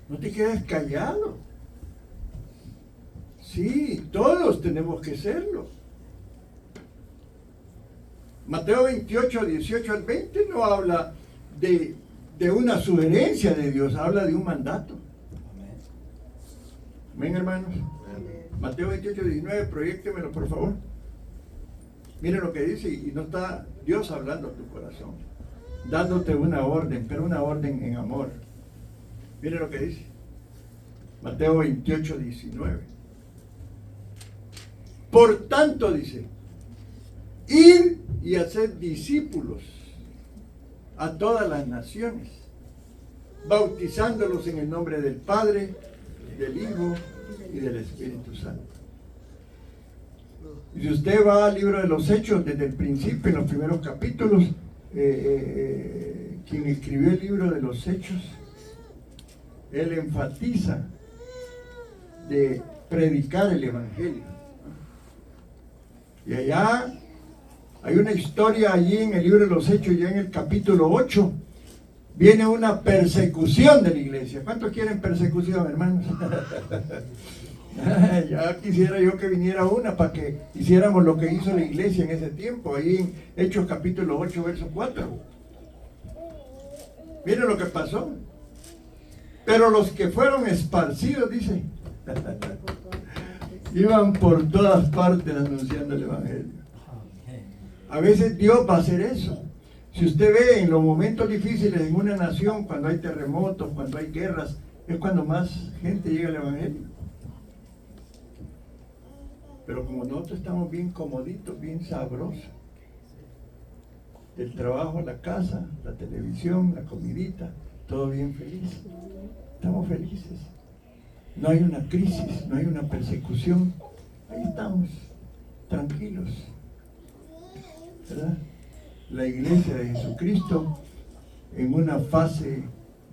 No te quedes callado. Sí, todos tenemos que serlo. Mateo 28, 18 al 20 no habla de una sugerencia de Dios, habla de un mandato. Amén, hermanos. Mateo 28, 19, proyéctemelo por favor. Miren lo que dice, y no está Dios hablando a tu corazón, dándote una orden, pero una orden en amor. Miren lo que dice. Mateo 28, 19. Por tanto, dice, id y haced discípulos a todas las naciones, bautizándolos en el nombre del Padre, del Hijo y del Espíritu Santo. Y si usted va al libro de los Hechos, desde el principio, en los primeros capítulos, quien escribió el libro de los Hechos, él enfatiza de predicar el Evangelio. Y allá hay una historia allí en el libro de los Hechos, ya en el capítulo 8, viene una persecución de la iglesia. ¿Cuántos quieren persecución, hermanos? Ya quisiera yo que viniera una para que hiciéramos lo que hizo la iglesia en ese tiempo, ahí en Hechos capítulo 8, verso 4. Miren lo que pasó. Pero los que fueron esparcidos, dice, iban por todas partes anunciando el Evangelio. A veces Dios va a hacer eso. Si usted ve en los momentos difíciles en una nación, cuando hay terremotos, cuando hay guerras, es cuando más gente llega al Evangelio. Pero como nosotros estamos bien comoditos, bien sabrosos, del trabajo a la casa, la televisión, la comidita, todo bien feliz. Estamos felices. No hay una crisis, no hay una persecución. Ahí estamos, tranquilos. ¿Verdad? La iglesia de Jesucristo en una fase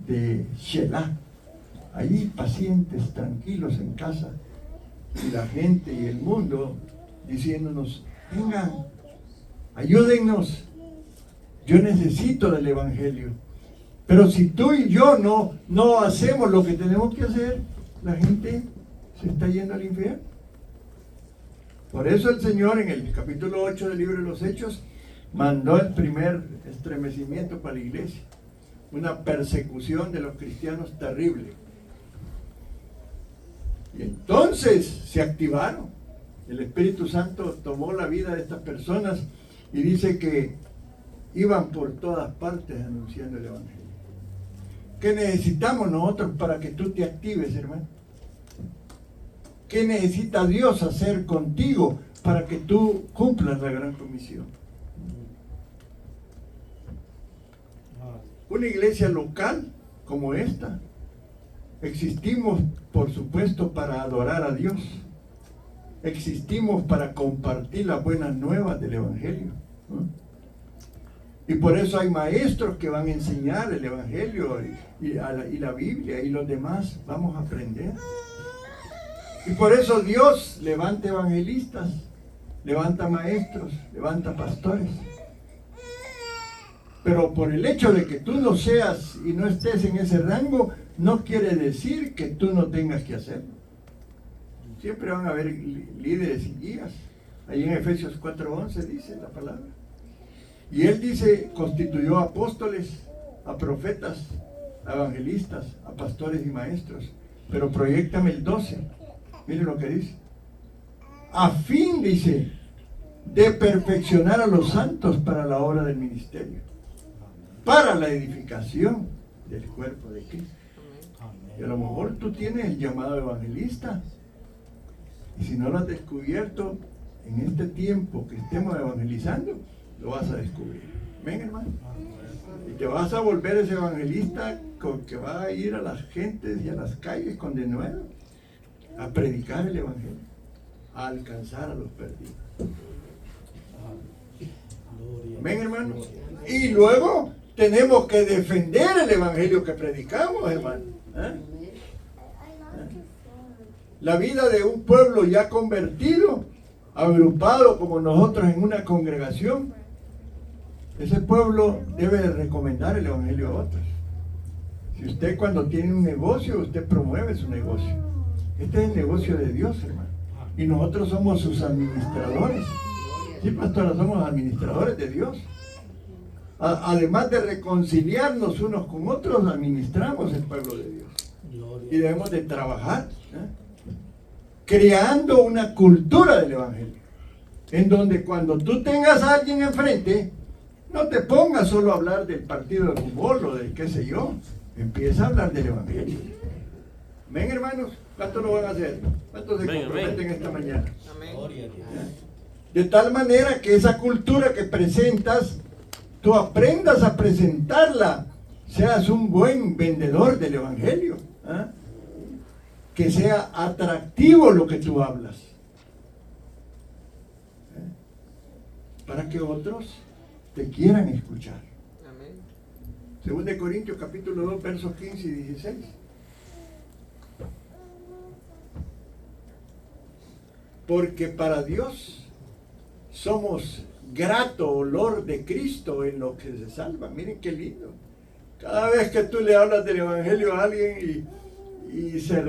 de Shelah, ahí pacientes, tranquilos en casa, y la gente y el mundo diciéndonos: vengan, ayúdennos, yo necesito del Evangelio. Pero si tú y yo no hacemos lo que tenemos que hacer, la gente se está yendo al infierno. Por eso el Señor en el capítulo 8 del libro de los Hechos mandó el primer estremecimiento para la iglesia, una persecución de los cristianos terrible. Y entonces se activaron. El Espíritu Santo tomó la vida de estas personas y dice que iban por todas partes anunciando el Evangelio. ¿Qué necesitamos nosotros para que tú te actives, hermano? ¿Qué necesita Dios hacer contigo para que tú cumplas la gran comisión? Una iglesia local como esta, existimos, por supuesto, para adorar a Dios. Existimos para compartir las buenas nuevas del Evangelio, ¿no? Y por eso hay maestros que van a enseñar el Evangelio y la Biblia, y los demás vamos a aprender. Y por eso Dios levanta evangelistas, levanta maestros, levanta pastores. Pero por el hecho de que tú no seas y no estés en ese rango, no quiere decir que tú no tengas que hacerlo. Siempre van a haber líderes y guías. Ahí en Efesios 4:11 dice la palabra. Y él dice, constituyó apóstoles, a profetas, a evangelistas, a pastores y maestros. Pero proyéctame el 12. Miren lo que dice. A fin, dice, de perfeccionar a los santos para la obra del ministerio. para la edificación del cuerpo de Cristo. Y a lo Amén. mejor tú tienes el llamado evangelista. Y si no lo has descubierto, en este tiempo que estemos evangelizando, lo vas a descubrir. Ven, hermano. Y te vas a volver ese evangelista que va a ir a las gentes y a las calles con denuedo a predicar el evangelio, a alcanzar a los perdidos. Gloria. Ven, hermano. Y luego tenemos que defender el evangelio que predicamos, hermano. La vida de un pueblo ya convertido, agrupado como nosotros en una congregación, ese pueblo debe de recomendar el evangelio a otros. Si usted cuando tiene un negocio, usted promueve su negocio. Este es el negocio de Dios, hermano. Y nosotros somos sus administradores. Sí, pastora, somos administradores de Dios. Además de reconciliarnos unos con otros, administramos el pueblo de Dios. Gloria. Y debemos de trabajar, creando una cultura del evangelio, en donde cuando tú tengas a alguien enfrente, no te pongas solo a hablar del partido de fútbol o de qué sé yo, empieza a hablar del evangelio. Ven, hermanos, ¿cuántos lo van a hacer? ¿Cuántos se Amén, comprometen amén. esta mañana? Gloria a Dios. De tal manera que esa cultura que presentas, tú aprendas a presentarla, seas un buen vendedor del evangelio, que sea atractivo lo que tú hablas, para que otros te quieran escuchar. Según de Corintios capítulo 2 versos 15 y 16. Porque para Dios somos grato olor de Cristo en los que se salvan. Miren qué lindo. Cada vez que tú le hablas del evangelio a alguien y se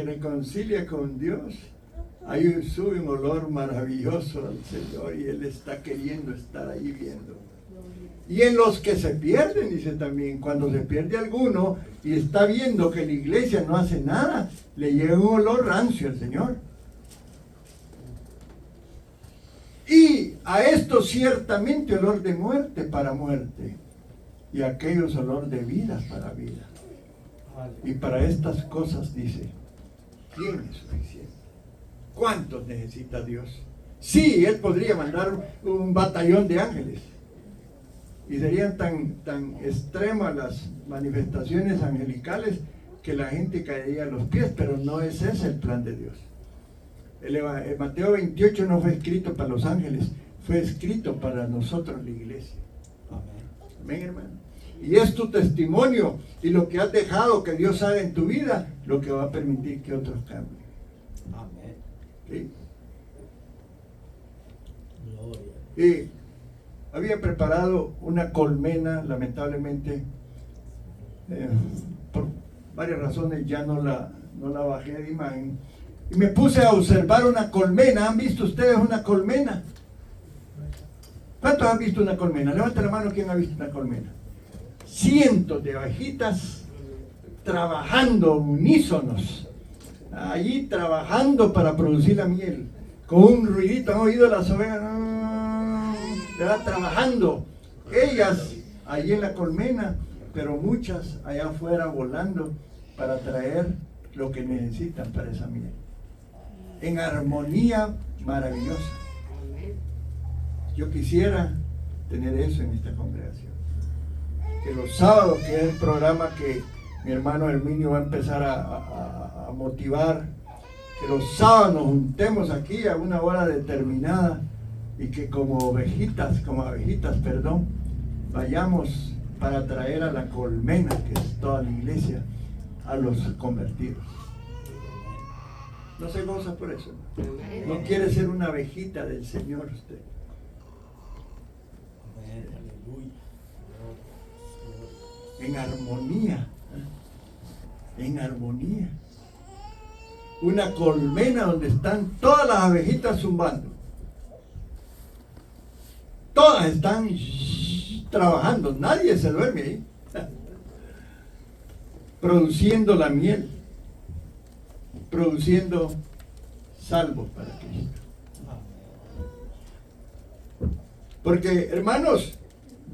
reconcilia con Dios, ahí sube un olor maravilloso al Señor y Él está queriendo estar ahí viendo. Y en los que se pierden, dice también, cuando se pierde alguno y está viendo que la iglesia no hace nada, le llega un olor rancio al Señor. Y a esto ciertamente olor de muerte para muerte, y a aquellos olor de vida para vida. Y para estas cosas dice, ¿quién es suficiente? ¿Cuántos necesita Dios? Sí, Él podría mandar un batallón de ángeles. Y serían tan extremas las manifestaciones angelicales que la gente caería a los pies, pero no es ese el plan de Dios. El Mateo 28 no fue escrito para los ángeles, fue escrito para nosotros, la iglesia. Amén. Amén, hermano. Y es tu testimonio y lo que has dejado que Dios haga en tu vida, lo que va a permitir que otros cambien. Amén. ¿Sí? Gloria. Y había preparado una colmena, lamentablemente, por varias razones ya no la bajé de imagen. Y me puse a observar una colmena. ¿Han visto ustedes una colmena? ¿Cuántos han visto una colmena? Levanta la mano, ¿quién ha visto una colmena? Cientos de abejitas trabajando unísonos, allí trabajando para producir la miel, con un ruidito. ¿Han oído las ovejas? ¿Verdad? Trabajando, ellas allí en la colmena, pero muchas allá afuera volando para traer lo que necesitan para esa miel, en armonía maravillosa. Yo quisiera tener eso en esta congregación, que los sábados, que es el programa que mi hermano Herminio va a empezar a motivar, que los sábados nos juntemos aquí a una hora determinada y que como abejitas, vayamos para traer a la colmena, que es toda la iglesia, a los convertidos. No se goza por eso. No quiere ser una abejita del Señor usted. Amén. Aleluya. En armonía. En armonía. Una colmena donde están todas las abejitas zumbando. Todas están trabajando. Nadie se duerme ahí. Produciendo la miel. Produciendo salvos para Cristo. Porque, hermanos,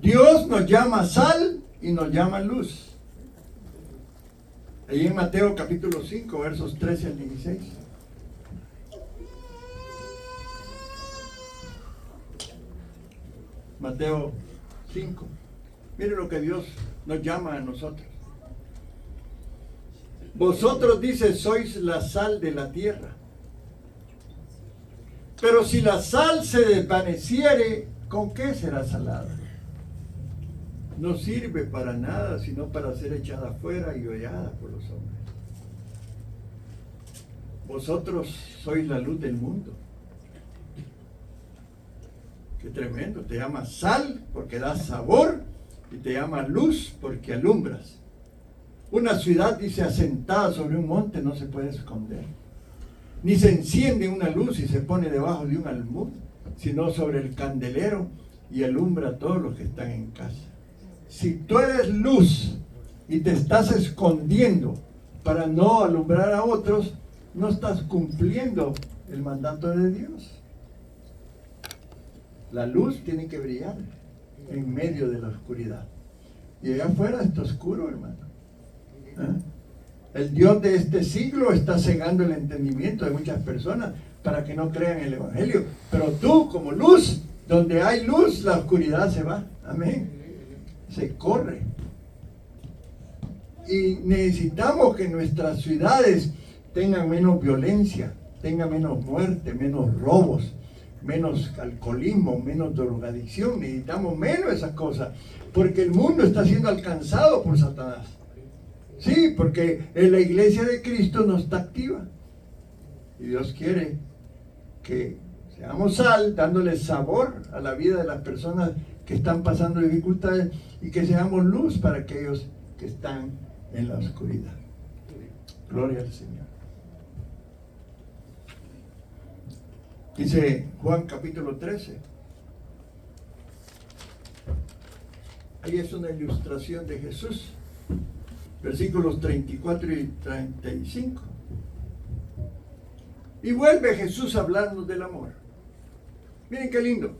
Dios nos llama sal y nos llama luz. Ahí en Mateo capítulo 5, versos 13 al 16. Mateo 5. Miren lo que Dios nos llama a nosotros. Vosotros, dice, sois la sal de la tierra. Pero si la sal se desvaneciere, ¿con qué será salada? No sirve para nada, sino para ser echada afuera y hollada por los hombres. Vosotros sois la luz del mundo. Qué tremendo, te llama sal porque da sabor y te llama luz porque alumbras. Una ciudad, dice, asentada sobre un monte no se puede esconder. Ni se enciende una luz y se pone debajo de un almud, sino sobre el candelero y alumbra a todos los que están en casa. Si tú eres luz y te estás escondiendo para no alumbrar a otros, no estás cumpliendo el mandato de Dios. La luz tiene que brillar en medio de la oscuridad. Y allá afuera está oscuro, hermano. El Dios de este siglo está cegando el entendimiento de muchas personas para que no crean el Evangelio. Pero tú, como luz, donde hay luz, la oscuridad se va. Amén. Se corre. Y necesitamos que nuestras ciudades tengan menos violencia, tengan menos muerte, menos robos, menos alcoholismo, menos drogadicción. Necesitamos menos esas cosas, porque el mundo está siendo alcanzado por Satanás. Sí, porque la iglesia de Cristo no está activa. Y Dios quiere que seamos sal, dándole sabor a la vida de las personas que están pasando dificultades, y que seamos luz para aquellos que están en la oscuridad. Gloria al Señor. Dice Juan capítulo 13. Ahí es una ilustración de Jesús. Versículos 34 y 35. Y vuelve Jesús a hablarnos del amor. Miren qué lindo.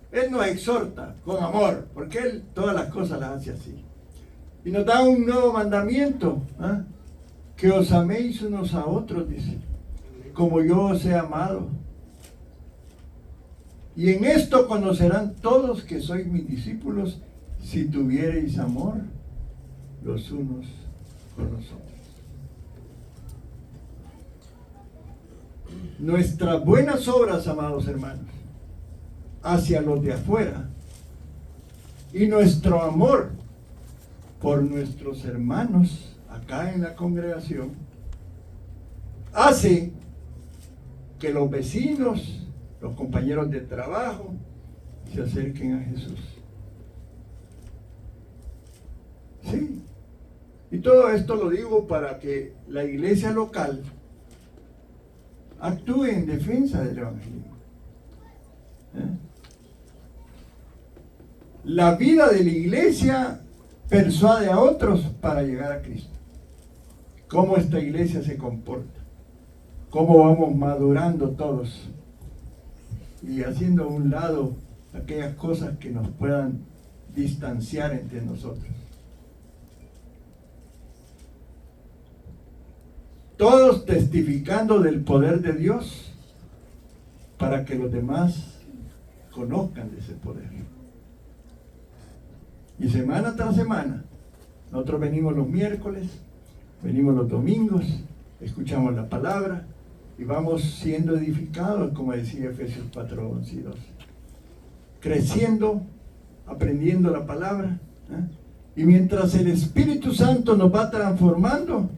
Él nos exhorta con amor, porque Él todas las cosas las hace así. Y nos da un nuevo mandamiento, que os améis unos a otros, dice, como yo os he amado. Y en esto conocerán todos que sois mis discípulos, si tuviereis amor los unos con los otros. Nuestras buenas obras, amados hermanos, hacia los de afuera, y nuestro amor por nuestros hermanos acá en la congregación, hace que los vecinos, los compañeros de trabajo, se acerquen a Jesús. Sí. Y todo esto lo digo para que la iglesia local actúe en defensa del evangelio. La vida de la iglesia persuade a otros para llegar a Cristo. Cómo esta iglesia se comporta, cómo vamos madurando todos y haciendo a un lado aquellas cosas que nos puedan distanciar entre nosotros. Todos testificando del poder de Dios para que los demás conozcan de ese poder. Y semana tras semana, nosotros venimos los miércoles, venimos los domingos, escuchamos la palabra y vamos siendo edificados, como decía Efesios 4, 11 y 12. Creciendo, aprendiendo la palabra, y mientras el Espíritu Santo nos va transformando,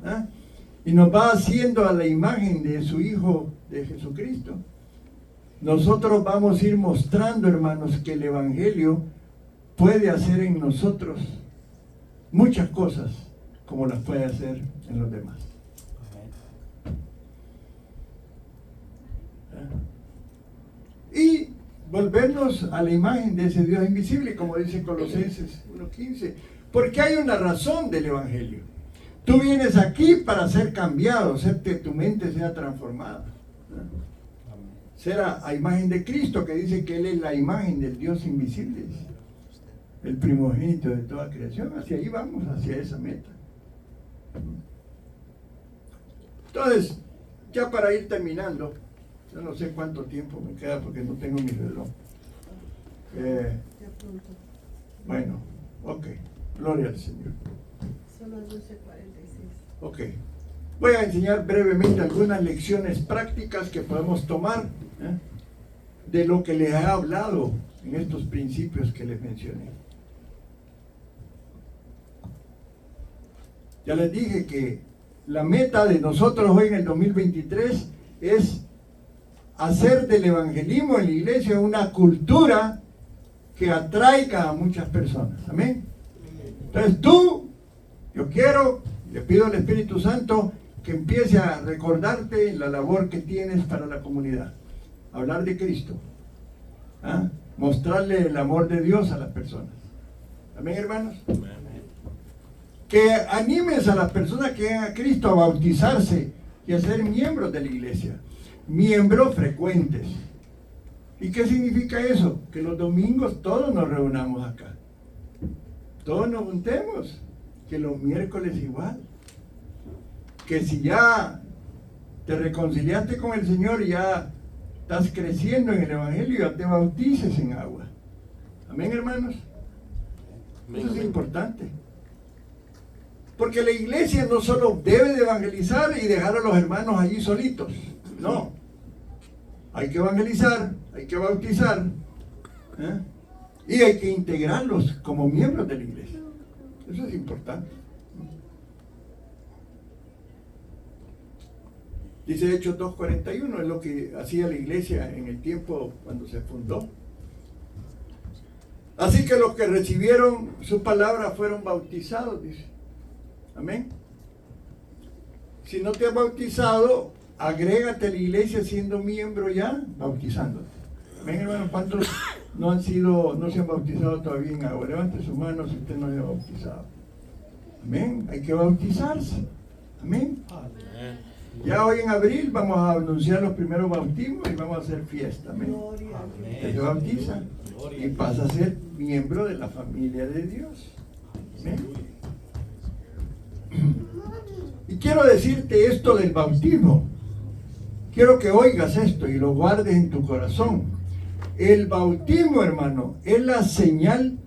y nos va haciendo a la imagen de su Hijo, de Jesucristo, nosotros vamos a ir mostrando, hermanos, que el Evangelio puede hacer en nosotros muchas cosas como las puede hacer en los demás. Y volvernos a la imagen de ese Dios invisible, como dice Colosenses 1:15, porque hay una razón del Evangelio. Tú vienes aquí para ser cambiado, que tu mente sea transformada. Ser a imagen de Cristo, que dice que Él es la imagen del Dios invisible. el primogénito de toda creación. Hacia ahí vamos, hacia esa meta. Entonces, ya para ir terminando, yo no sé cuánto tiempo me queda porque no tengo mi reloj. Ya pronto. Bueno, ok, gloria al Señor. Son las 12:46. Ok, voy a enseñar brevemente algunas lecciones prácticas que podemos tomar de lo que les he hablado en estos principios que les mencioné. Ya les dije que la meta de nosotros hoy en el 2023 es hacer del evangelismo en la iglesia una cultura que atraiga a muchas personas. Amén. Entonces yo quiero, le pido al Espíritu Santo que empiece a recordarte la labor que tienes para la comunidad. Hablar de Cristo. Mostrarle el amor de Dios a las personas. Amén, hermanos. Que animes a las personas que llegan a Cristo a bautizarse y a ser miembros de la iglesia. Miembros frecuentes. ¿Y qué significa eso? Que los domingos todos nos reunamos acá. Todos nos juntemos. Que los miércoles igual. Que si ya te reconciliaste con el Señor y ya estás creciendo en el Evangelio, ya te bautices en agua. Amén, hermanos. Eso es importante. Porque la iglesia no solo debe de evangelizar y dejar a los hermanos allí solitos. No. Hay que evangelizar, hay que bautizar, y hay que integrarlos como miembros de la iglesia. Eso es importante. Dice Hechos 2:41, es lo que hacía la iglesia en el tiempo cuando se fundó. Así que los que recibieron su palabra fueron bautizados, dice. Amén. Si no te has bautizado, agrégate a la iglesia siendo miembro ya, bautizándote. Amén, hermano. ¿Cuántos no se han bautizado todavía en agua? Levante su mano si usted no se ha bautizado. Amén. Hay que bautizarse. Amén. Ya hoy en abril vamos a anunciar los primeros bautismos y vamos a hacer fiesta. Amén. Gloria a Dios. Usted se bautiza y pasa a ser miembro de la familia de Dios. Amén. Y quiero decirte esto del bautismo. Quiero que oigas esto y lo guardes en tu corazón. El bautismo, hermano, es la señal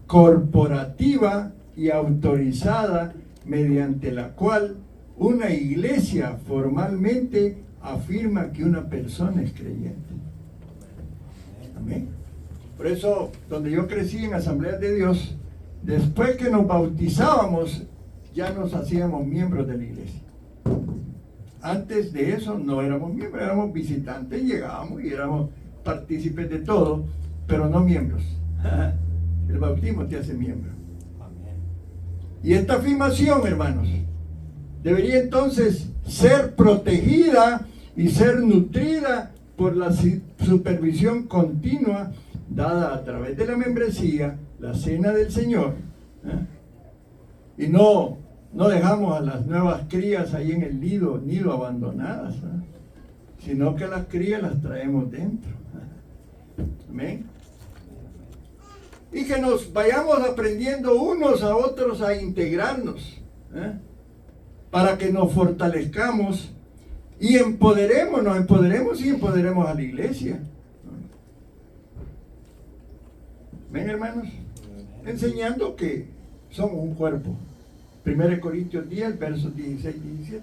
corporativa y autorizada mediante la cual una iglesia formalmente afirma que una persona es creyente. Amén. Por eso, donde yo crecí en Asambleas de Dios, después que nos bautizábamos, ya nos hacíamos miembros de la iglesia. Antes de eso no éramos miembros, éramos visitantes, llegábamos y éramos partícipes de todo, pero no miembros. El bautismo te hace miembro. Y esta afirmación, hermanos, debería entonces ser protegida y ser nutrida por la supervisión continua dada a través de la membresía, la cena del Señor. Y no dejamos a las nuevas crías ahí en el nido abandonadas, sino que las crías las traemos dentro. Amén. Y que nos vayamos aprendiendo unos a otros a integrarnos, para que nos fortalezcamos y nos empoderemos y empoderemos a la iglesia. ¿Ven, hermanos? Enseñando que somos un cuerpo. 1 Corintios 10, versos 16 y 17.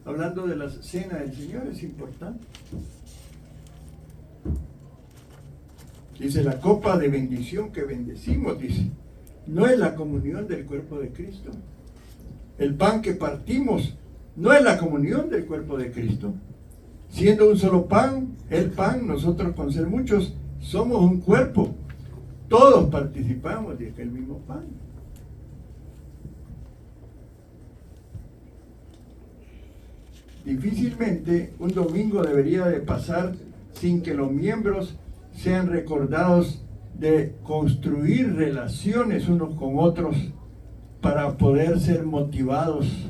Hablando de la cena del Señor, es importante. Dice, la copa de bendición que bendecimos, dice, no es la comunión del cuerpo de Cristo. El pan que partimos no es la comunión del cuerpo de Cristo. Siendo un solo pan, el pan, nosotros con ser muchos, somos un cuerpo. Todos participamos de aquel mismo pan. Difícilmente un domingo debería de pasar sin que los miembros sean recordados de construir relaciones unos con otros para poder ser motivados,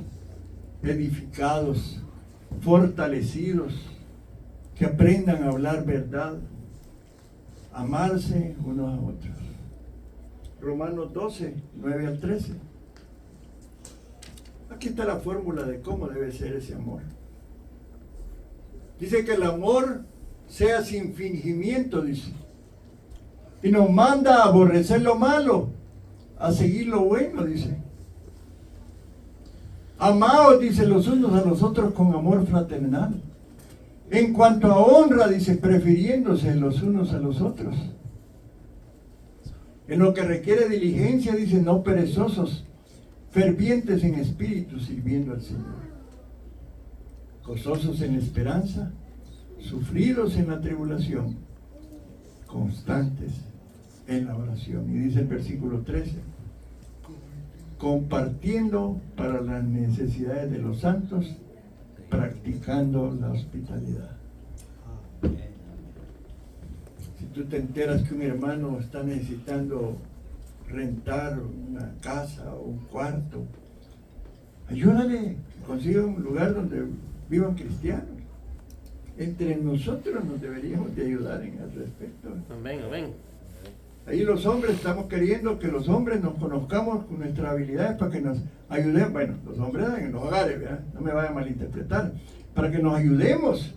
edificados, fortalecidos, que aprendan a hablar verdad, amarse unos a otros. Romanos 12, 9 al 13. Aquí está la fórmula de cómo debe ser ese amor. Dice que el amor sea sin fingimiento, dice. Y nos manda a aborrecer lo malo, a seguir lo bueno, dice. Amaos, dice, los unos a los otros con amor fraternal. En cuanto a honra, dice, prefiriéndose los unos a los otros. En lo que requiere diligencia, dice, no perezosos, fervientes en espíritu, sirviendo al Señor. Gozosos en la esperanza, sufridos en la tribulación, constantes en la oración. Y dice el versículo 13, compartiendo para las necesidades de los santos, practicando la hospitalidad. Si tú te enteras que un hermano está necesitando rentar una casa o un cuarto, ayúdale, consiga un lugar donde vivan cristianos. Entre nosotros nos deberíamos de ayudar en el respecto. Amén, amén. Ahí los hombres estamos queriendo que los hombres nos conozcamos con nuestras habilidades para que nos ayuden. Bueno, los hombres en los hogares, ¿verdad? No me vayan a malinterpretar. Para que nos ayudemos,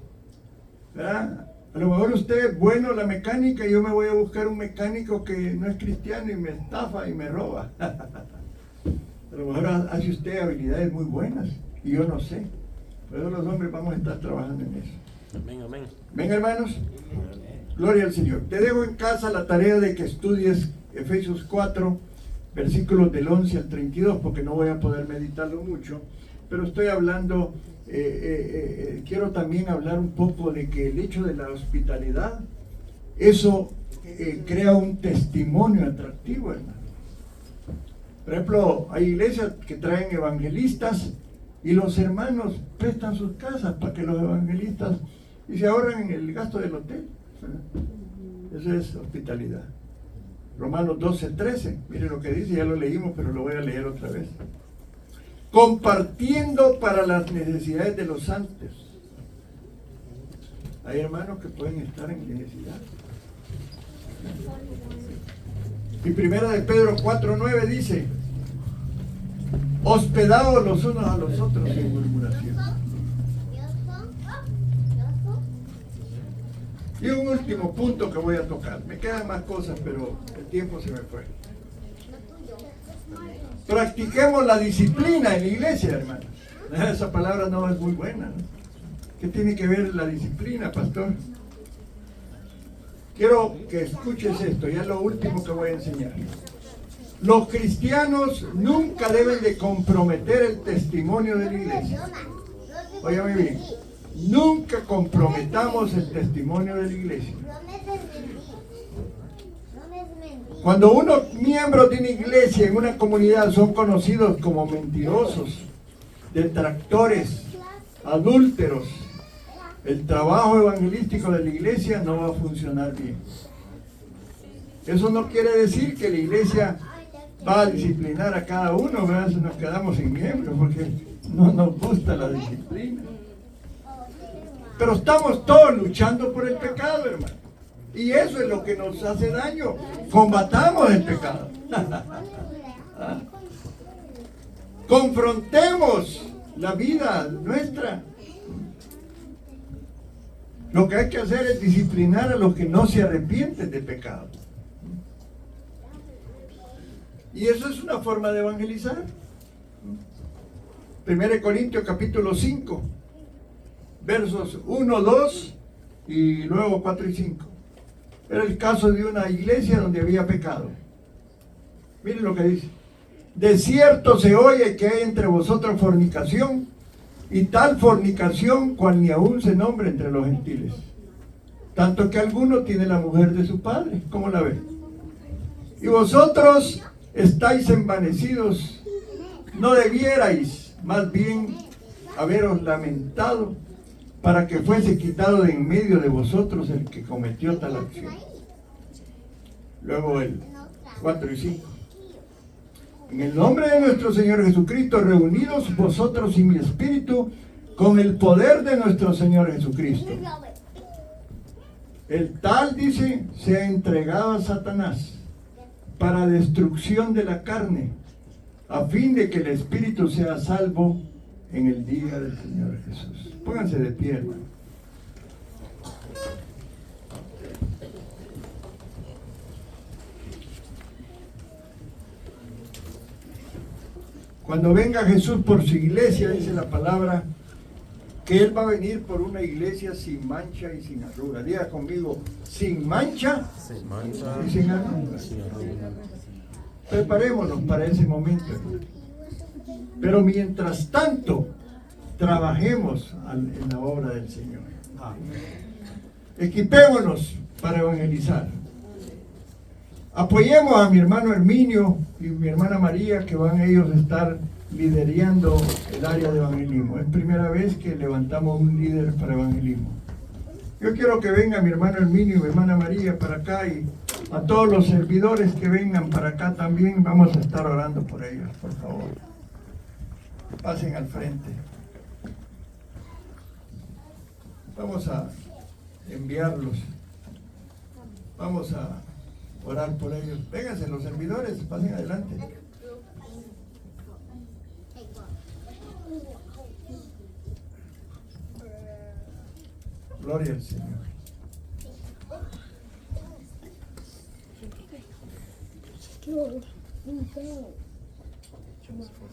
¿verdad? A lo mejor usted es bueno en la mecánica y yo me voy a buscar un mecánico que no es cristiano y me estafa y me roba. A lo mejor hace usted habilidades muy buenas y yo no sé. Pero los hombres vamos a estar trabajando en eso. Amén, amén. Ven, hermanos. Gloria al Señor. Te dejo en casa la tarea de que estudies Efesios 4, versículos del 11 al 32, porque no voy a poder meditarlo mucho, pero estoy hablando, quiero también hablar un poco de que el hecho de la hospitalidad, eso crea un testimonio atractivo, hermano. Por ejemplo, hay iglesias que traen evangelistas y los hermanos prestan sus casas para que los evangelistas y se ahorran en el gasto del hotel. Eso es hospitalidad. Romanos 12, 13. Mire lo que dice, ya lo leímos, pero lo voy a leer otra vez. Compartiendo para las necesidades de los santos. Hay hermanos que pueden estar en necesidad. Y primera de Pedro 4:9 dice: hospedaos los unos a los otros sin murmuración. Y un último punto que voy a tocar. Me quedan más cosas, pero el tiempo se me fue. Practiquemos la disciplina en la iglesia, hermanos. Esa palabra no es muy buena, ¿no? ¿Qué tiene que ver la disciplina, pastor? Quiero que escuches esto, ya es lo último que voy a enseñar. Los cristianos nunca deben de comprometer el testimonio de la iglesia. Óigame bien. Nunca comprometamos el testimonio de la iglesia. Cuando unos miembros de una iglesia en una comunidad son conocidos como mentirosos, detractores, adúlteros, el trabajo evangelístico de la iglesia no va a funcionar bien. Eso no quiere decir que la iglesia va a disciplinar a cada uno, ¿verdad? Nos quedamos sin miembros porque no nos gusta la disciplina. Pero estamos todos luchando por el pecado, hermano. Y eso es lo que nos hace daño. Combatamos el pecado. Confrontemos la vida nuestra. Lo que hay que hacer es disciplinar a los que no se arrepienten de pecado. Y eso es una forma de evangelizar. 1 Corintios capítulo 5. Versos 1, 2 y luego 4 y 5. Era el caso de una iglesia donde había pecado. Miren lo que dice. De cierto se oye que hay entre vosotros fornicación, y tal fornicación cual ni aún se nombra entre los gentiles. Tanto que alguno tiene la mujer de su padre. ¿Cómo la ve? Y vosotros estáis envanecidos. No debierais más bien haberos lamentado para que fuese quitado de en medio de vosotros el que cometió tal acción. Luego el 4 y 5. En el nombre de nuestro Señor Jesucristo, reunidos vosotros y mi espíritu, con el poder de nuestro Señor Jesucristo. El tal, dice, se ha entregado a Satanás para destrucción de la carne, a fin de que el espíritu sea salvo en el día del Señor Jesús. Pónganse de pie, hermano. Cuando venga Jesús por su iglesia, dice la palabra, que Él va a venir por una iglesia sin mancha y sin arruga. Diga conmigo, sin mancha, Sin mancha, y sin arruga. sin arruga. Preparémonos para ese momento. Pero mientras tanto, trabajemos en la obra del Señor. Equipémonos para evangelizar. Apoyemos a mi hermano Herminio y mi hermana María, que van ellos a estar liderando el área de evangelismo. Es primera vez que levantamos un líder para evangelismo. Yo quiero que venga mi hermano Herminio y mi hermana María para acá, y a todos los servidores que vengan para acá también. Vamos a estar orando por ellos, por favor. Pasen al frente. Vamos a enviarlos. Vamos a orar por ellos. Vénganse los servidores, pasen adelante. Gloria al Señor.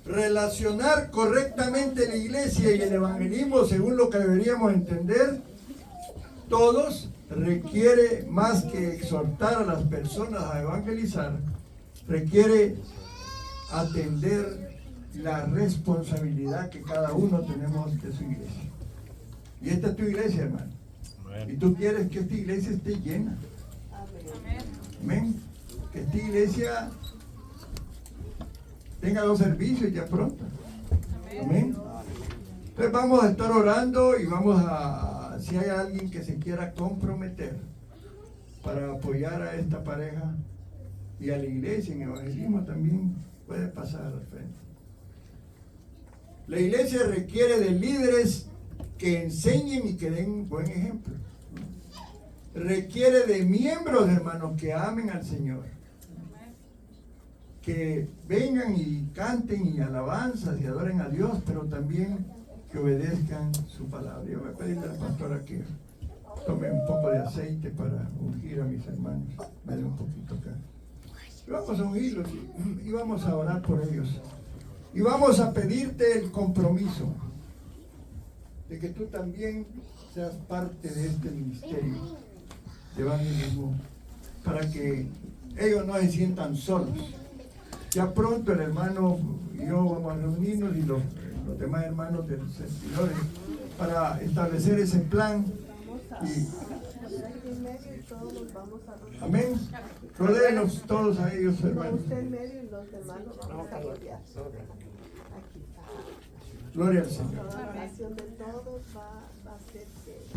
Relacionar correctamente la iglesia y el evangelismo, según lo que deberíamos entender todos, requiere más que exhortar a las personas a evangelizar, requiere atender la responsabilidad que cada uno tenemos de su iglesia. Y esta es tu iglesia, hermano. Y tú quieres que esta iglesia esté llena. Amén. Que esta iglesia tenga 2 servicios ya pronto. Amén. Entonces vamos a estar orando y vamos a, si hay alguien que se quiera comprometer para apoyar a esta pareja y a la iglesia en evangelismo, también puede pasar al frente. La iglesia requiere de líderes que enseñen y que den buen ejemplo. Requiere de miembros, hermanos, que amen al Señor, que vengan y canten y alabanzas y adoren a Dios, pero también que obedezcan su palabra. Yo voy a pedirle a la pastora que tome un poco de aceite para ungir a mis hermanos. Me dé un poquito acá. Y vamos a ungirlos y vamos a orar por ellos. Y vamos a pedirte el compromiso de que tú también seas parte de este ministerio de evangelismo, para que ellos no se sientan solos. Ya pronto el hermano y yo vamos a reunirnos, y los demás hermanos de los servidores, para establecer ese plan. Amén. Rodéenos todos a ellos, hermanos. Gloria al Señor.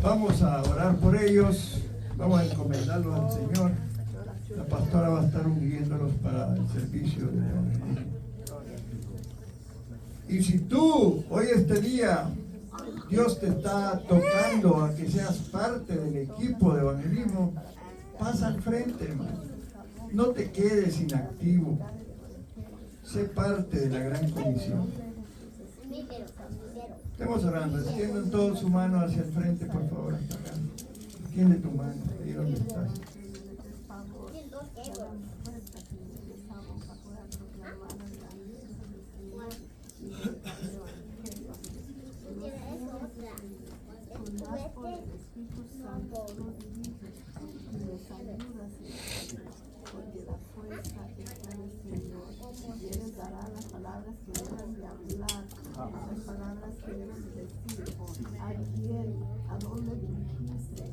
Vamos a orar por ellos. Vamos a encomendarlos al Señor. La pastora va a estar ungiéndolos para el servicio de evangelismo. Y si tú, hoy este día, Dios te está tocando a que seas parte del equipo de evangelismo, pasa al frente, hermano. No te quedes inactivo. Sé parte de la gran comisión. Estemos orando. Extiendan todos su mano hacia el frente, por favor, hasta acá. Extiende tu mano, ahí donde estás. Porque la fuerza está en el Señor, y Él les dará las palabras que deben de hablar, las palabras que deben de decir, a quién, a dónde dirigirse,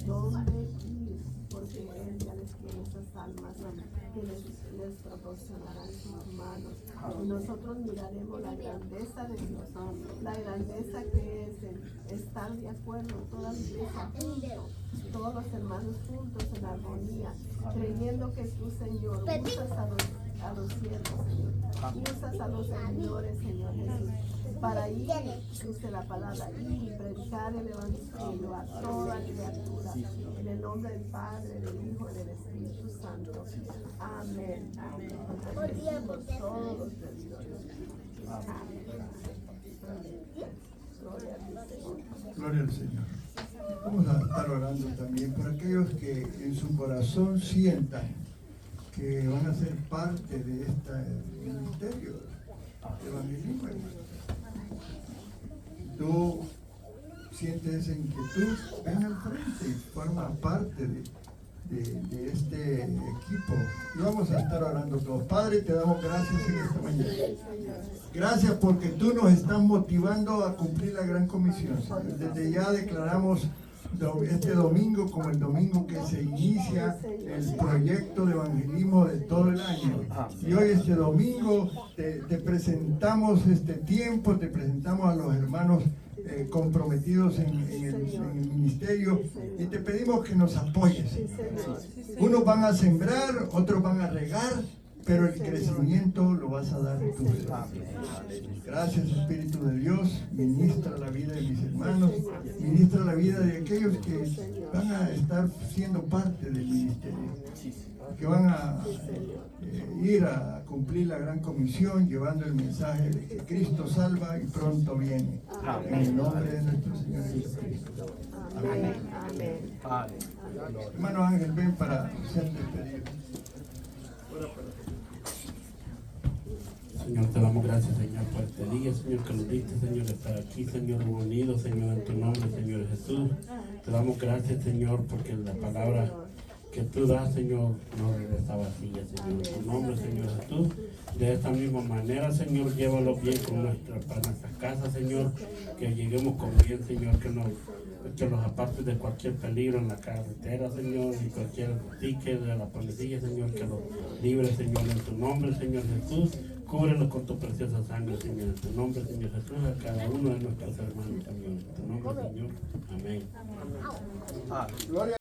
dónde ir, porque Él ya les tiene esas almas que les proporcionará en sus manos. Y nosotros miraremos la grandeza de Dios, la grandeza que es el estar de acuerdo, toda la iglesia juntos, todos los hermanos juntos en armonía, creyendo que tú, Señor, usas a los siervos, Señor, usas a los servidores, Señor Jesús, para ir, dice la palabra, y predicar el evangelio a toda criatura, en el nombre del Padre, del Hijo y del Espíritu Santo. Amén. Amén. Bendecimos todos los servidores. Amén. Gloria a ti, Señor. Gloria al Señor. Vamos a estar orando también por aquellos que en su corazón sientan que van a ser parte de este ministerio de evangelismo, hermano. Tú sientes esa inquietud, ven al frente y forma parte de este equipo. Y vamos a estar orando todos. Padre, te damos gracias en esta mañana. Gracias porque tú nos estás motivando a cumplir la gran comisión, Señor. Desde ya declaramos este domingo como el domingo que se inicia el proyecto de evangelismo de todo el año. Y hoy este domingo te presentamos este tiempo, te presentamos a los hermanos comprometidos en el ministerio y te pedimos que nos apoyes, Señor. Unos van a sembrar, otros van a regar, pero el crecimiento lo vas a dar tú. Gracias, Espíritu de Dios. Ministra la vida de mis hermanos, ministra la vida de aquellos que van a estar siendo parte del ministerio, que van a ir a cumplir la gran comisión, llevando el mensaje de que Cristo salva y pronto viene. En el nombre de nuestro Señor Jesucristo. Amén. Amén. Hermano Ángel, ven para ser despedido. Señor, te damos gracias, Señor, por este día, Señor, que nos diste, Señor, de estar aquí, Señor, reunidos, Señor, en tu nombre, Señor Jesús. Te damos gracias, Señor, porque la palabra que tú das, Señor, no regresa vacía, Señor. En tu nombre, Señor Jesús. De esta misma manera, Señor, llévalo bien para nuestras casas, Señor, que lleguemos con bien, Señor, que los apartes de cualquier peligro en la carretera, Señor, y cualquier ticket de la policía, Señor, que los libre, Señor, en tu nombre, Señor Jesús. Cúbrelos con tu preciosa sangre, Señor. En tu nombre, Señor Jesús, a cada uno de nuestros hermanos, Señor. En tu nombre, Señor. Amén. Gloria